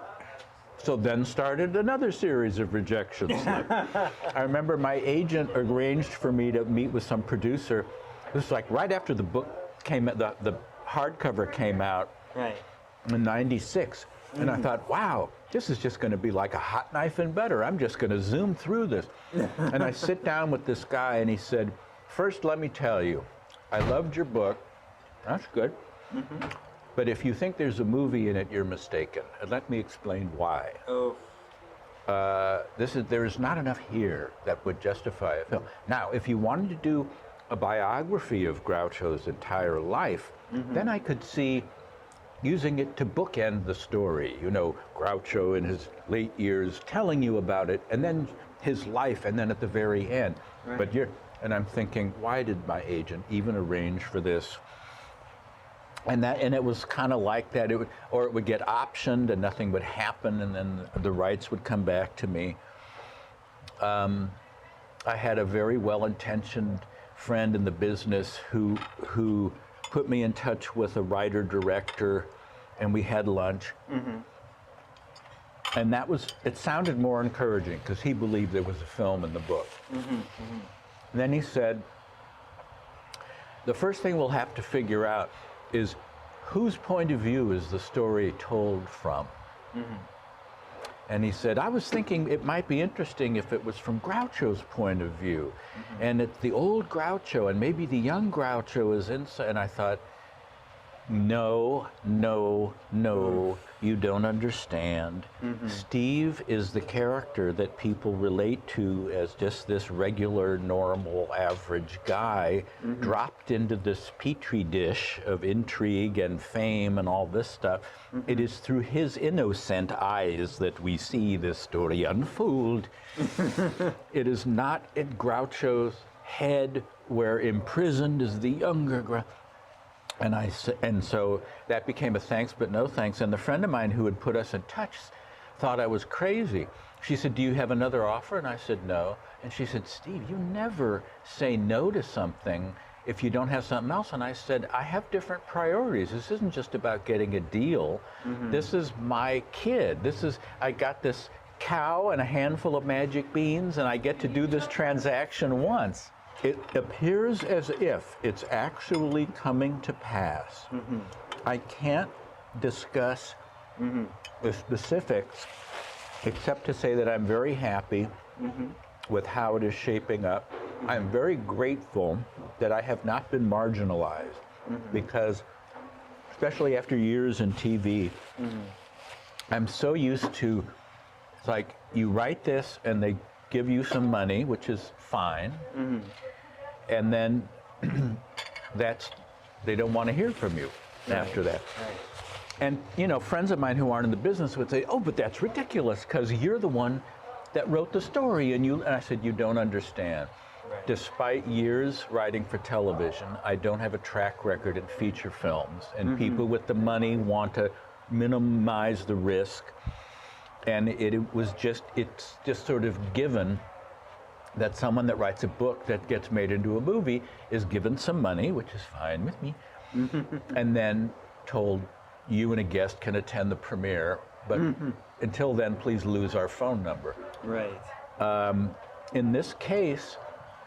then started another series of rejections. I remember my agent arranged for me to meet with some producer. This was like right after the book came out, the hardcover came out in '96. And I thought, wow, this is just going to be like a hot knife in butter. I'm just going to zoom through this. And I sit down with this guy, and he said, first, let me tell you, I loved your book. That's good. But if you think there's a movie in it, you're mistaken. And let me explain why. Oh. There is not enough here that would justify a film. Now, if you wanted to do a biography of Groucho's entire life, then I could see using it to bookend the story. You know, Groucho in his late years telling you about it, and then his life, and then at the very end. Right. But I'm thinking, why did my agent even arrange for this? And it was kind of like that. It would get optioned and nothing would happen, and then the rights would come back to me. I had a very well-intentioned friend in the business who put me in touch with a writer-director, and we had lunch. And it sounded more encouraging because he believed there was a film in the book. And then he said, the first thing we'll have to figure out is whose point of view is the story told from? And he said, I was thinking it might be interesting if it was from Groucho's point of view. And it's the old Groucho, and maybe the young Groucho is inside. And I thought, no, you don't understand. Steve is the character that people relate to as just this regular, normal, average guy dropped into this petri dish of intrigue and fame and all this stuff. It is through his innocent eyes that we see this story unfold. It is not in Groucho's head where imprisoned is the younger Groucho. And so that became a thanks but no thanks. And the friend of mine who had put us in touch thought I was crazy. She said, do you have another offer? And I said, no. And she said, Steve, you never say no to something if you don't have something else. And I said, I have different priorities. This isn't just about getting a deal. This is my kid. I got this cow and a handful of magic beans, and I get to do this transaction once. It appears as if it's actually coming to pass. I can't discuss the specifics except to say that I'm very happy with how it is shaping up. I'm very grateful that I have not been marginalized because, especially after years in TV, I'm so used to, it's like you write this and they give you some money, which is fine, and then they don't want to hear from you after that. And friends of mine who aren't in the business would say, oh, but that's ridiculous because you're the one that wrote the story, and I said, you don't understand. Despite years writing for television, I don't have a track record in feature films, and people with the money want to minimize the risk. And it's just sort of given that someone that writes a book that gets made into a movie is given some money, which is fine with me, and then told you and a guest can attend the premiere, but until then, please lose our phone number. Right. In this case,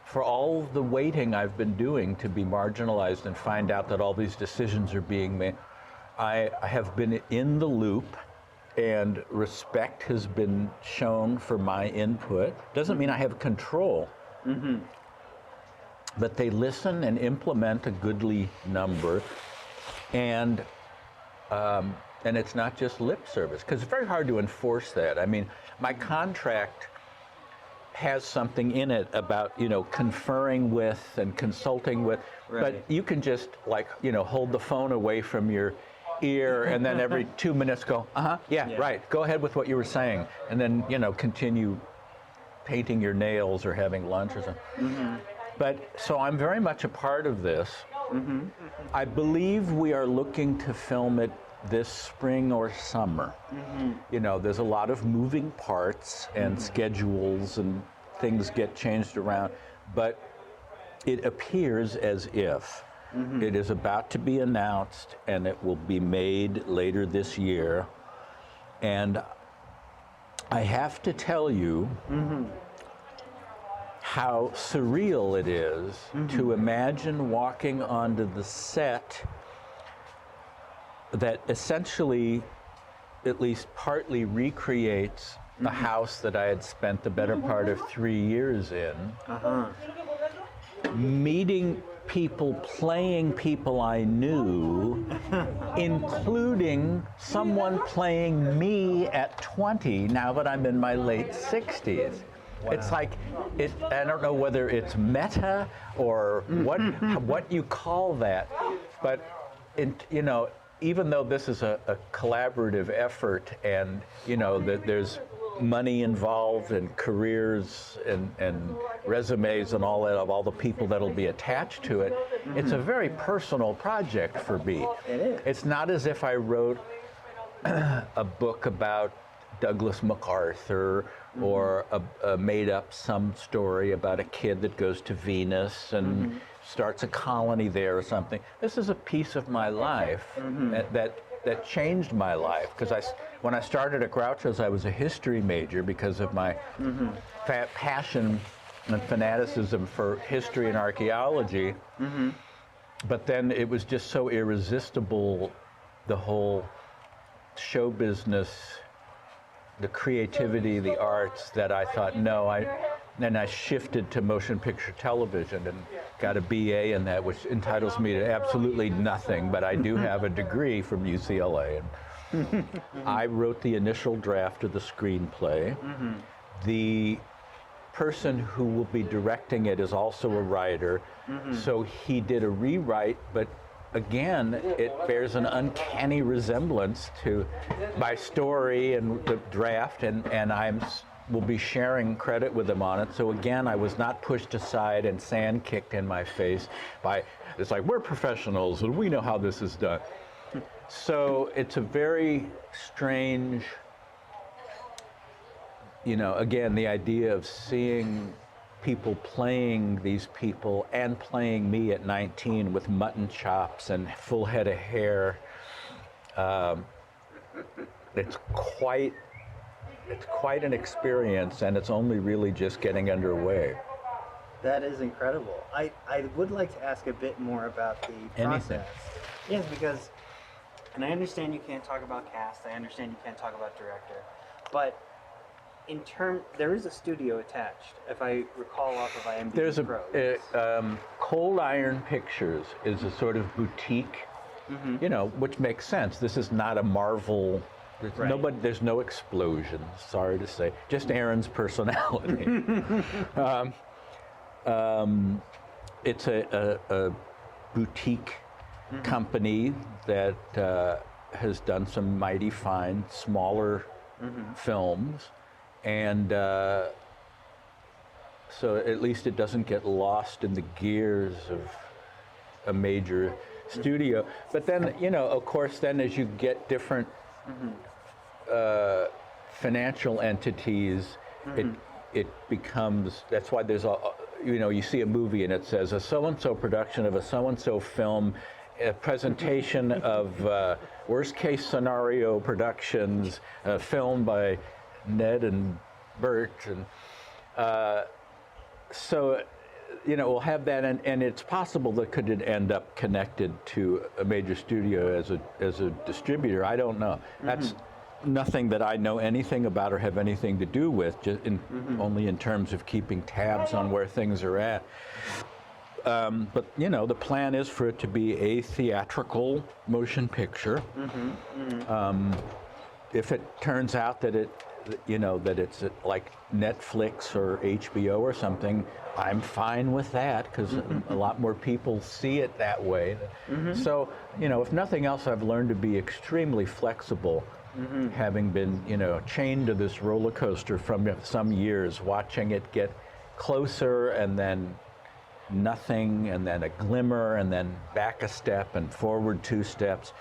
for all the waiting I've been doing to be marginalized and find out that all these decisions are being made, I have been in the loop, and respect has been shown for my input. Doesn't mean I have control, but they listen and implement a goodly number, and it's not just lip service, because it's very hard to enforce that. I mean, my contract has something in it about, conferring with and consulting with, but you can just hold the phone away from your ear and then every 2 minutes go, right, go ahead with what you were saying, and then, continue painting your nails or having lunch or something. But so I'm very much a part of this. I believe we are looking to film it this spring or summer. There's a lot of moving parts and schedules and things get changed around, but it appears as if it is about to be announced and it will be made later this year. And I have to tell you how surreal it is to imagine walking onto the set that essentially, at least partly, recreates the house that I had spent the better part of 3 years in. meeting people, playing people I knew, including someone playing me at 20 now that I'm in my late 60s. Wow. It's like, I don't know whether it's meta or what you call that, but you know, even though this is a collaborative effort and, you know, there's money involved and careers and resumes and all that of all the people that'll be attached to it, it's a very personal project for me. It is. It's not as if I wrote a book about Douglas MacArthur or made up some story about a kid that goes to Venus and starts a colony there or something. This is a piece of my life that changed my life, because when I started at Groucho's, I was a history major because of my passion and fanaticism for history and archaeology. But then it was just so irresistible, the whole show business, the creativity, the arts, that I thought, no, then I shifted to motion picture television and got a BA in that, which entitles me to absolutely nothing, but I do have a degree from UCLA. And I wrote the initial draft of the screenplay. The person who will be directing it is also a writer, so he did a rewrite, but again, it bears an uncanny resemblance to my story and the draft, and will be sharing credit with him on it. So again, I was not pushed aside and sand kicked in my face by, it's like, we're professionals and we know how this is done. So it's a very strange, you know, again, the idea of seeing people playing these people and playing me at 19 with mutton chops and full head of hair. It's quite an experience, and it's only really just getting underway. That is incredible. I would like to ask a bit more about the process. Anything. Yes, because, and I understand you can't talk about cast, I understand you can't talk about director, but there is a studio attached, if I recall off of IMDb. There's Pro. Cold Iron Pictures is a sort of boutique, you know, which makes sense. This is not a Marvel. There's no explosions, sorry to say, just Aaron's personality. It's a boutique company that has done some mighty fine, smaller films. And so at least it doesn't get lost in the gears of a major studio. But then, you know, of course, then as you get different financial entities, it becomes, that's why there's you know, you see a movie and it says a so-and-so production of a so-and-so film, a presentation of worst case scenario productions, filmed by Ned and Bert, and so, you know, we'll have that, and it's possible that could it end up connected to a major studio as a distributor. I don't know. That's nothing that I know anything about or have anything to do with, just only in terms of keeping tabs on where things are at. But, you know, the plan is for it to be a theatrical motion picture. If it turns out that that it's like Netflix or HBO or something, I'm fine with that, because a lot more people see it that way. So, you know, if nothing else, I've learned to be extremely flexible, having been, you know, chained to this roller coaster from some years, watching it get closer and then nothing, and then a glimmer, and then back a step and forward 2 steps.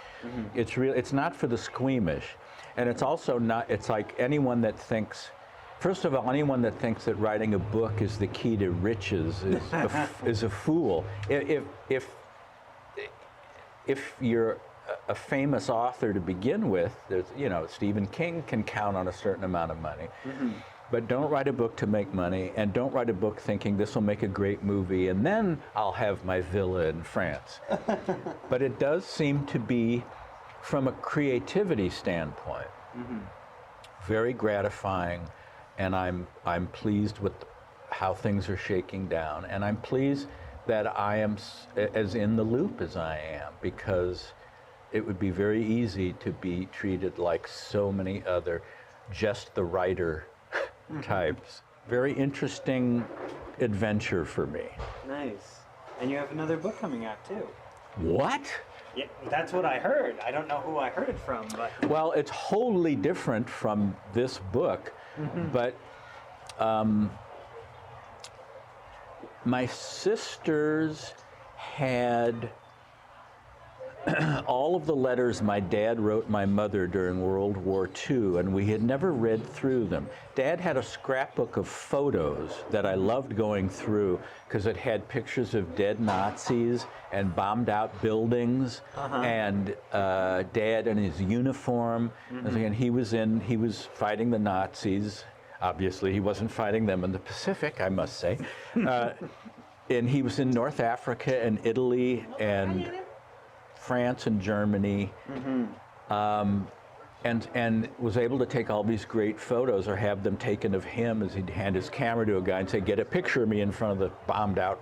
It's not for the squeamish. And it's also not, it's like anyone that thinks, first of all, anyone that thinks that writing a book is the key to riches is a fool. If you're a famous author to begin with, there's, you know, Stephen King can count on a certain amount of money. But don't write a book to make money, and don't write a book thinking this will make a great movie and then I'll have my villa in France. But it does seem to be, from a creativity standpoint, very gratifying, and I'm pleased with how things are shaking down, and I'm pleased that I am as in the loop as I am, because it would be very easy to be treated like so many other just the writer types. Very interesting adventure for me. Nice. And you have another book coming out too. What? Yeah, that's what I heard. I don't know who I heard it from, but Well, it's wholly different from this book, but my sisters had all of the letters my dad wrote my mother during World War II, and we had never read through them. Dad had a scrapbook of photos that I loved going through because it had pictures of dead Nazis and bombed out buildings, and Dad in his uniform, and he was fighting the Nazis. Obviously, he wasn't fighting them in the Pacific, I must say. And he was in North Africa and Italy and France and Germany, and was able to take all these great photos or have them taken of him as he'd hand his camera to a guy and say, get a picture of me in front of the bombed out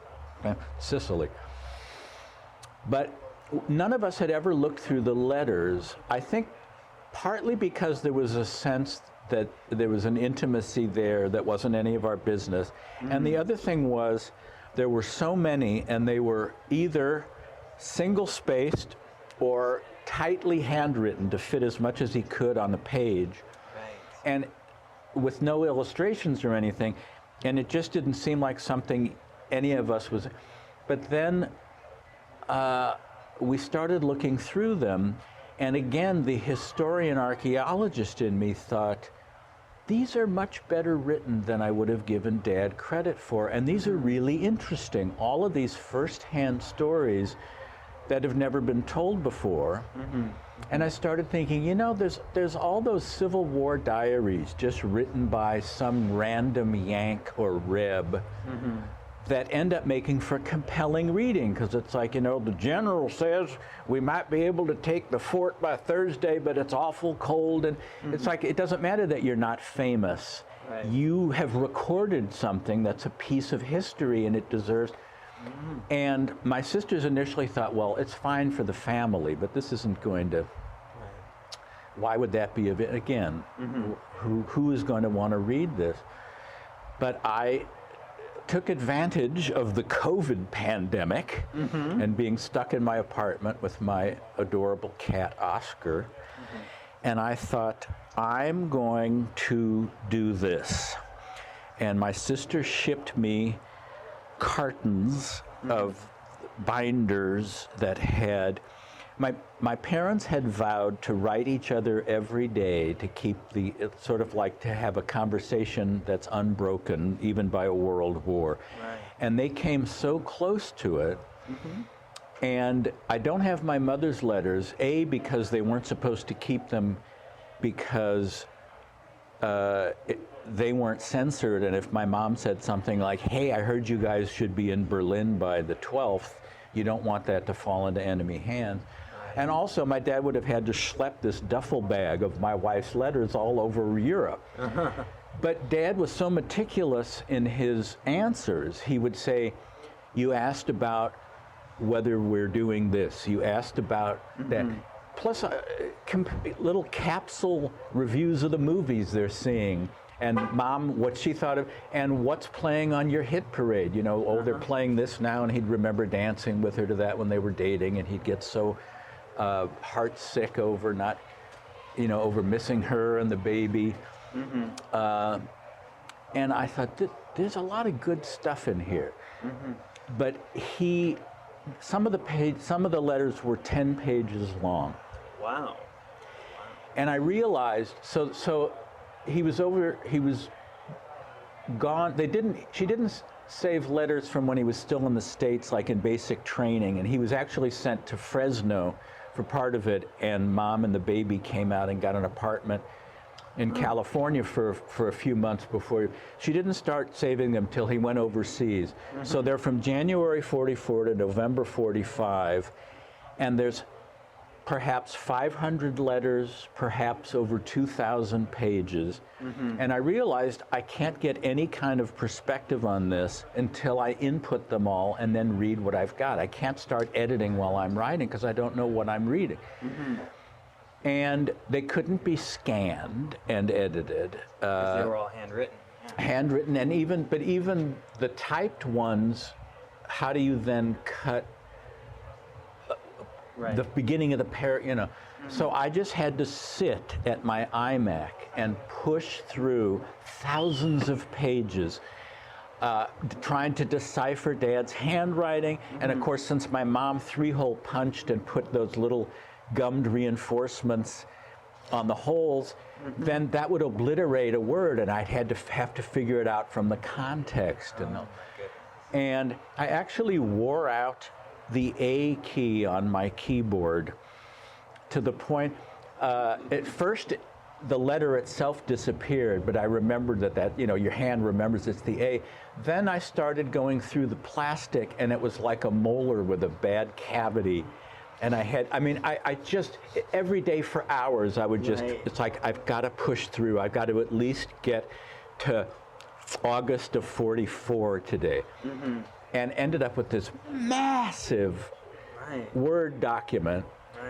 Sicily. But none of us had ever looked through the letters, I think partly because there was a sense that there was an intimacy there that wasn't any of our business. And the other thing was, there were so many, and they were either single-spaced or tightly handwritten to fit as much as he could on the page. And with no illustrations or anything, and it just didn't seem like something any of us was. But then we started looking through them, and again, the historian archaeologist in me thought, these are much better written than I would have given Dad credit for, and these are really interesting. All of these first-hand stories that have never been told before. And I started thinking, you know, there's all those Civil War diaries just written by some random Yank or Reb that end up making for compelling reading, because it's like, you know, the general says we might be able to take the fort by Thursday, but it's awful cold, and it's like, it doesn't matter that you're not famous. You have recorded something that's a piece of history, and it deserves. And my sisters initially thought, well, it's fine for the family, but this isn't going to. Why would that be? Again, who is going to want to read this? But I took advantage of the COVID pandemic and being stuck in my apartment with my adorable cat, Oscar. And I thought, I'm going to do this. And my sister shipped me cartons of binders that had, my parents had vowed to write each other every day to keep it's sort of like to have a conversation that's unbroken even by a world war. And they came so close to it. And I don't have my mother's letters, A, because they weren't supposed to keep them because they weren't censored, and if my mom said something like, hey, I heard you guys should be in Berlin by the 12th, you don't want that to fall into enemy hands. And also, my dad would have had to schlep this duffel bag of my wife's letters all over Europe. But Dad was so meticulous in his answers. He would say, you asked about whether we're doing this, you asked about that. Plus little capsule reviews of the movies they're seeing. And Mom, what she thought of, and what's playing on your hit parade. You know, oh, they're playing this now, and he'd remember dancing with her to that when they were dating, and he'd get so heart sick over not, you know, over missing her and the baby. And I thought, there's a lot of good stuff in here. But some of the letters were 10 pages long. Wow. And I realized, so he was gone. She didn't save letters from when he was still in the States, like in basic training, and he was actually sent to Fresno for part of it, and Mom and the baby came out and got an apartment in California for a few months before. She didn't start saving them till he went overseas. So they're from January 44 to November 45, and there's perhaps 500 letters, perhaps over 2,000 pages. And I realized I can't get any kind of perspective on this until I input them all and then read what I've got. I can't start editing while I'm writing because I don't know what I'm reading. And they couldn't be scanned and edited. Because they were all handwritten. Handwritten, and even the typed ones, how do you then cut the beginning of the you know? So I just had to sit at my iMac and push through thousands of pages, trying to decipher Dad's handwriting. And of course, since my mom 3-hole punched and put those little gummed reinforcements on the holes, then that would obliterate a word, and I'd have to figure it out from the context. And I actually wore out the A key on my keyboard to the point, at first the letter itself disappeared, but I remembered that you know, your hand remembers it's the A. Then I started going through the plastic, and it was like a molar with a bad cavity. And I just, every day for hours, I would just, it's like, I've got to push through. I've got to at least get to August of 44 today. And ended up with this massive Word document.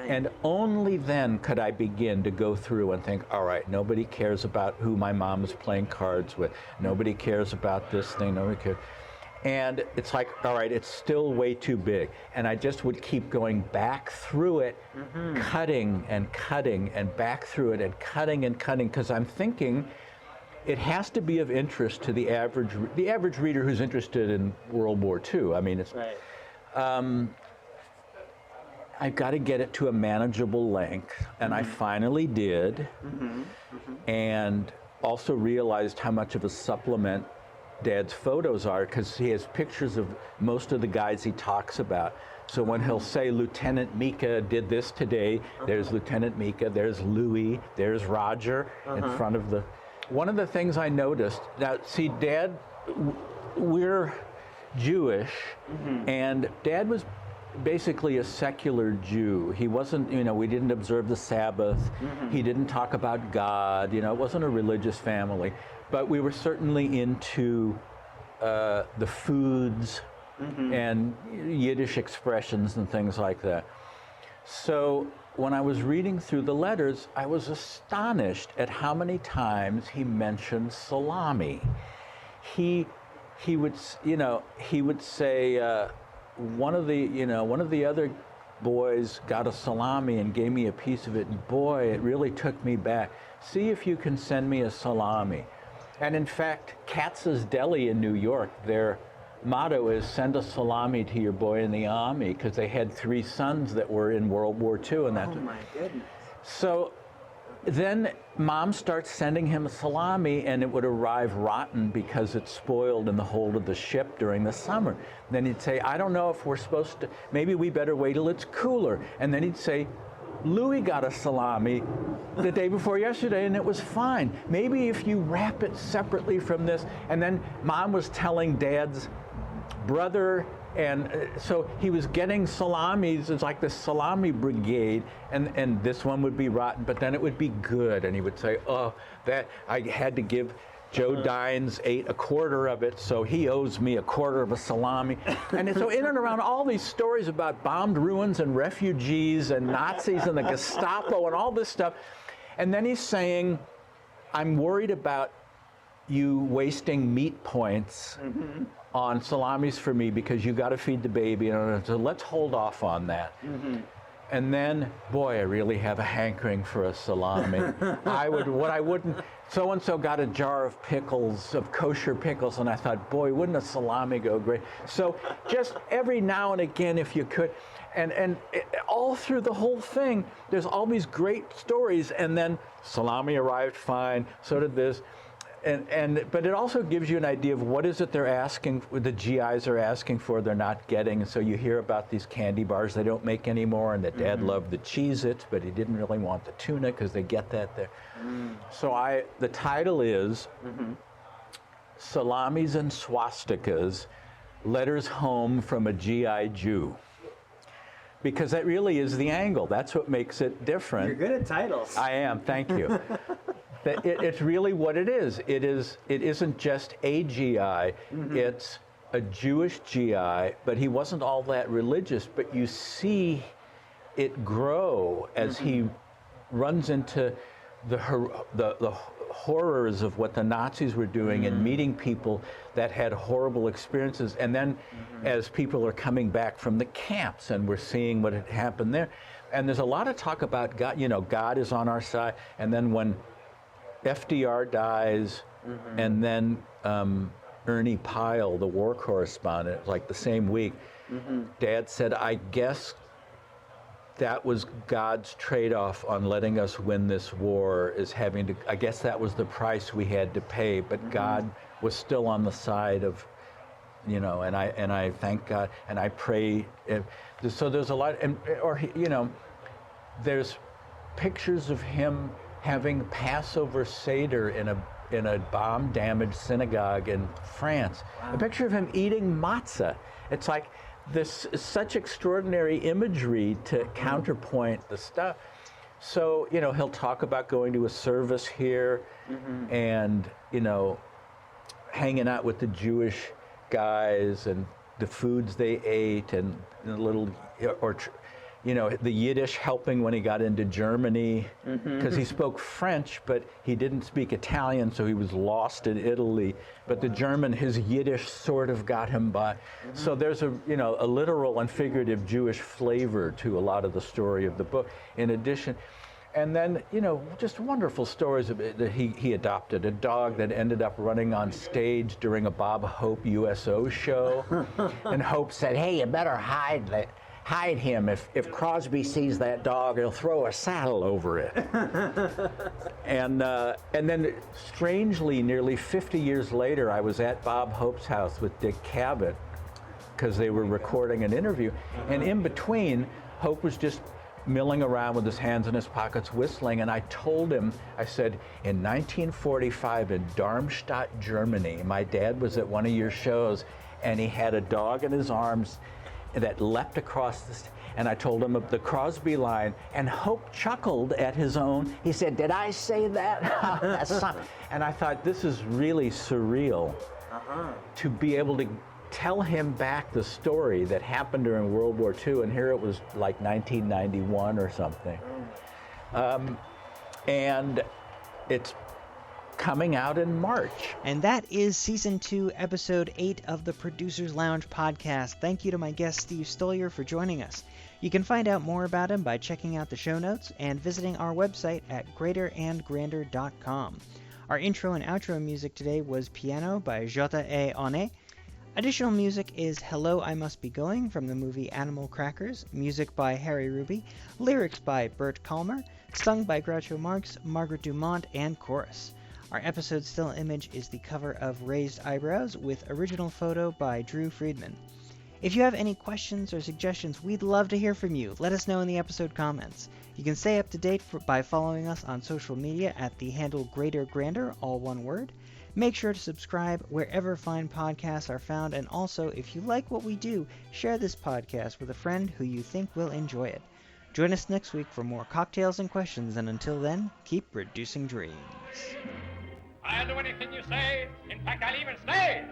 And only then could I begin to go through and think, all right, nobody cares about who my mom is playing cards with. Nobody cares about this thing. Nobody cares. And it's like, all right, it's still way too big. And I just would keep going back through it, cutting and cutting, and back through it and cutting, because I'm thinking it has to be of interest to the average reader who's interested in World War II. I mean, it's, I've got to get it to a manageable length, and I finally did, and also realized how much of a supplement Dad's photos are, because he has pictures of most of the guys he talks about. So when he'll say Lieutenant Mika did this today, there's Lieutenant Mika, there's Louis, there's Roger in front of the... One of the things I noticed, now see, Dad, we're Jewish, and Dad was basically a secular Jew. He wasn't, you know, we didn't observe the Sabbath. He didn't talk about God, you know, it wasn't a religious family. But we were certainly into the foods and Yiddish expressions and things like that. So when I was reading through the letters, I was astonished at how many times he mentioned salami. He would, you know, he would say, one of the other boys got a salami and gave me a piece of it, and boy, it really took me back. See if you can send me a salami. And in fact, Katz's Deli in New York, their motto is send a salami to your boy in the army, because they had 3 sons that were in World War II. And Oh my goodness. So then Mom starts sending him a salami, and it would arrive rotten because it's spoiled in the hold of the ship during the summer. Then he'd say, I don't know if we're supposed to, maybe we better wait till it's cooler. And then he'd say, Louis got a salami the day before yesterday, and it was fine. Maybe if you wrap it separately from this. And then Mom was telling Dad's brother, and so he was getting salamis. It's like the salami brigade, and this one would be rotten, but then it would be good. And he would say, oh, that I had to give Joe Dines ate a quarter of it, so he owes me a quarter of a salami. And so in and around all these stories about bombed ruins and refugees and Nazis and the Gestapo and all this stuff. And then he's saying, I'm worried about you wasting meat points on salamis for me because you got to feed the baby. So let's hold off on that. And then, boy, I really have a hankering for a salami. So-and-so got a jar of pickles, of kosher pickles, and I thought, boy, wouldn't a salami go great? So just every now and again, if you could, and all through the whole thing, there's all these great stories, and then salami arrived fine, so did this. But it also gives you an idea of what is it they're asking, the GIs are asking for, they're not getting. And so you hear about these candy bars they don't make anymore, and that Dad loved the Cheez-Its, but he didn't really want the tuna because they get that there. So the title is Salamis and Swastikas, Letters Home from a GI Jew. because that really is the angle. That's what makes it different. You're good at titles. I am, thank you. It's really what it is. It isn't just a GI, it's a Jewish GI, but he wasn't all that religious, but you see it grow as he runs into the horrors of what the Nazis were doing and meeting people that had horrible experiences. And then as people are coming back from the camps and we're seeing what had happened there. And there's a lot of talk about God, God is on our side. And then when FDR dies and then Ernie Pyle, the war correspondent, like the same week, Dad said, I guess that was God's trade-off on letting us win this war, is having to, I guess that was the price we had to pay, but God was still on the side of, and I thank God, and I pray. So there's a lot, there's pictures of him having Passover Seder in a bomb-damaged synagogue in France. Wow. A picture of him eating matzah. It's like, this is such extraordinary imagery to counterpoint the stuff. So, he'll talk about going to a service here and, hanging out with the Jewish guys and the foods they ate and the little, the Yiddish helping when he got into Germany, because he spoke French, but he didn't speak Italian, so he was lost in Italy. But the German, his Yiddish sort of got him by. So there's a literal and figurative Jewish flavor to a lot of the story of the book. In addition, and then, just wonderful stories of it, that he adopted a dog that ended up running on stage during a Bob Hope USO show. And Hope said, hey, you better hide him. If Crosby sees that dog, he'll throw a saddle over it. And then, strangely, nearly 50 years later, I was at Bob Hope's house with Dick Cavett because they were recording an interview. And in between, Hope was just milling around with his hands in his pockets, whistling. And I told him, I said, in 1945 in Darmstadt, Germany, my dad was at one of your shows, and he had a dog in his arms that leapt across and I told him of the Crosby line, and Hope chuckled at his own. He said, did I say that? And I thought, this is really surreal to be able to tell him back the story that happened during World War II, and here it was like 1991 or something. And it's coming out in March. And that is Season 2, Episode 8 of the Producers Lounge podcast. Thank you to my guest Steve Stoliar for joining us. You can find out more about him by checking out the show notes and visiting our website at greaterandgrander.com. Our intro and outro music today was Piano by J.A. One. Additional music is Hello, I Must Be Going from the movie Animal Crackers, music by Harry Ruby, lyrics by Bert Kalmer, sung by Groucho Marx, Margaret Dumont, and chorus. Our episode still image is the cover of Raised Eyebrows with original photo by Drew Friedman. If you have any questions or suggestions, we'd love to hear from you. Let us know in the episode comments. You can stay up to date by following us on social media at the handle GreaterGrander, all one word. Make sure to subscribe wherever fine podcasts are found, and also, if you like what we do, share this podcast with a friend who you think will enjoy it. Join us next week for more cocktails and questions, and until then, keep producing dreams. I'll do anything you say. In fact, I'll even stay.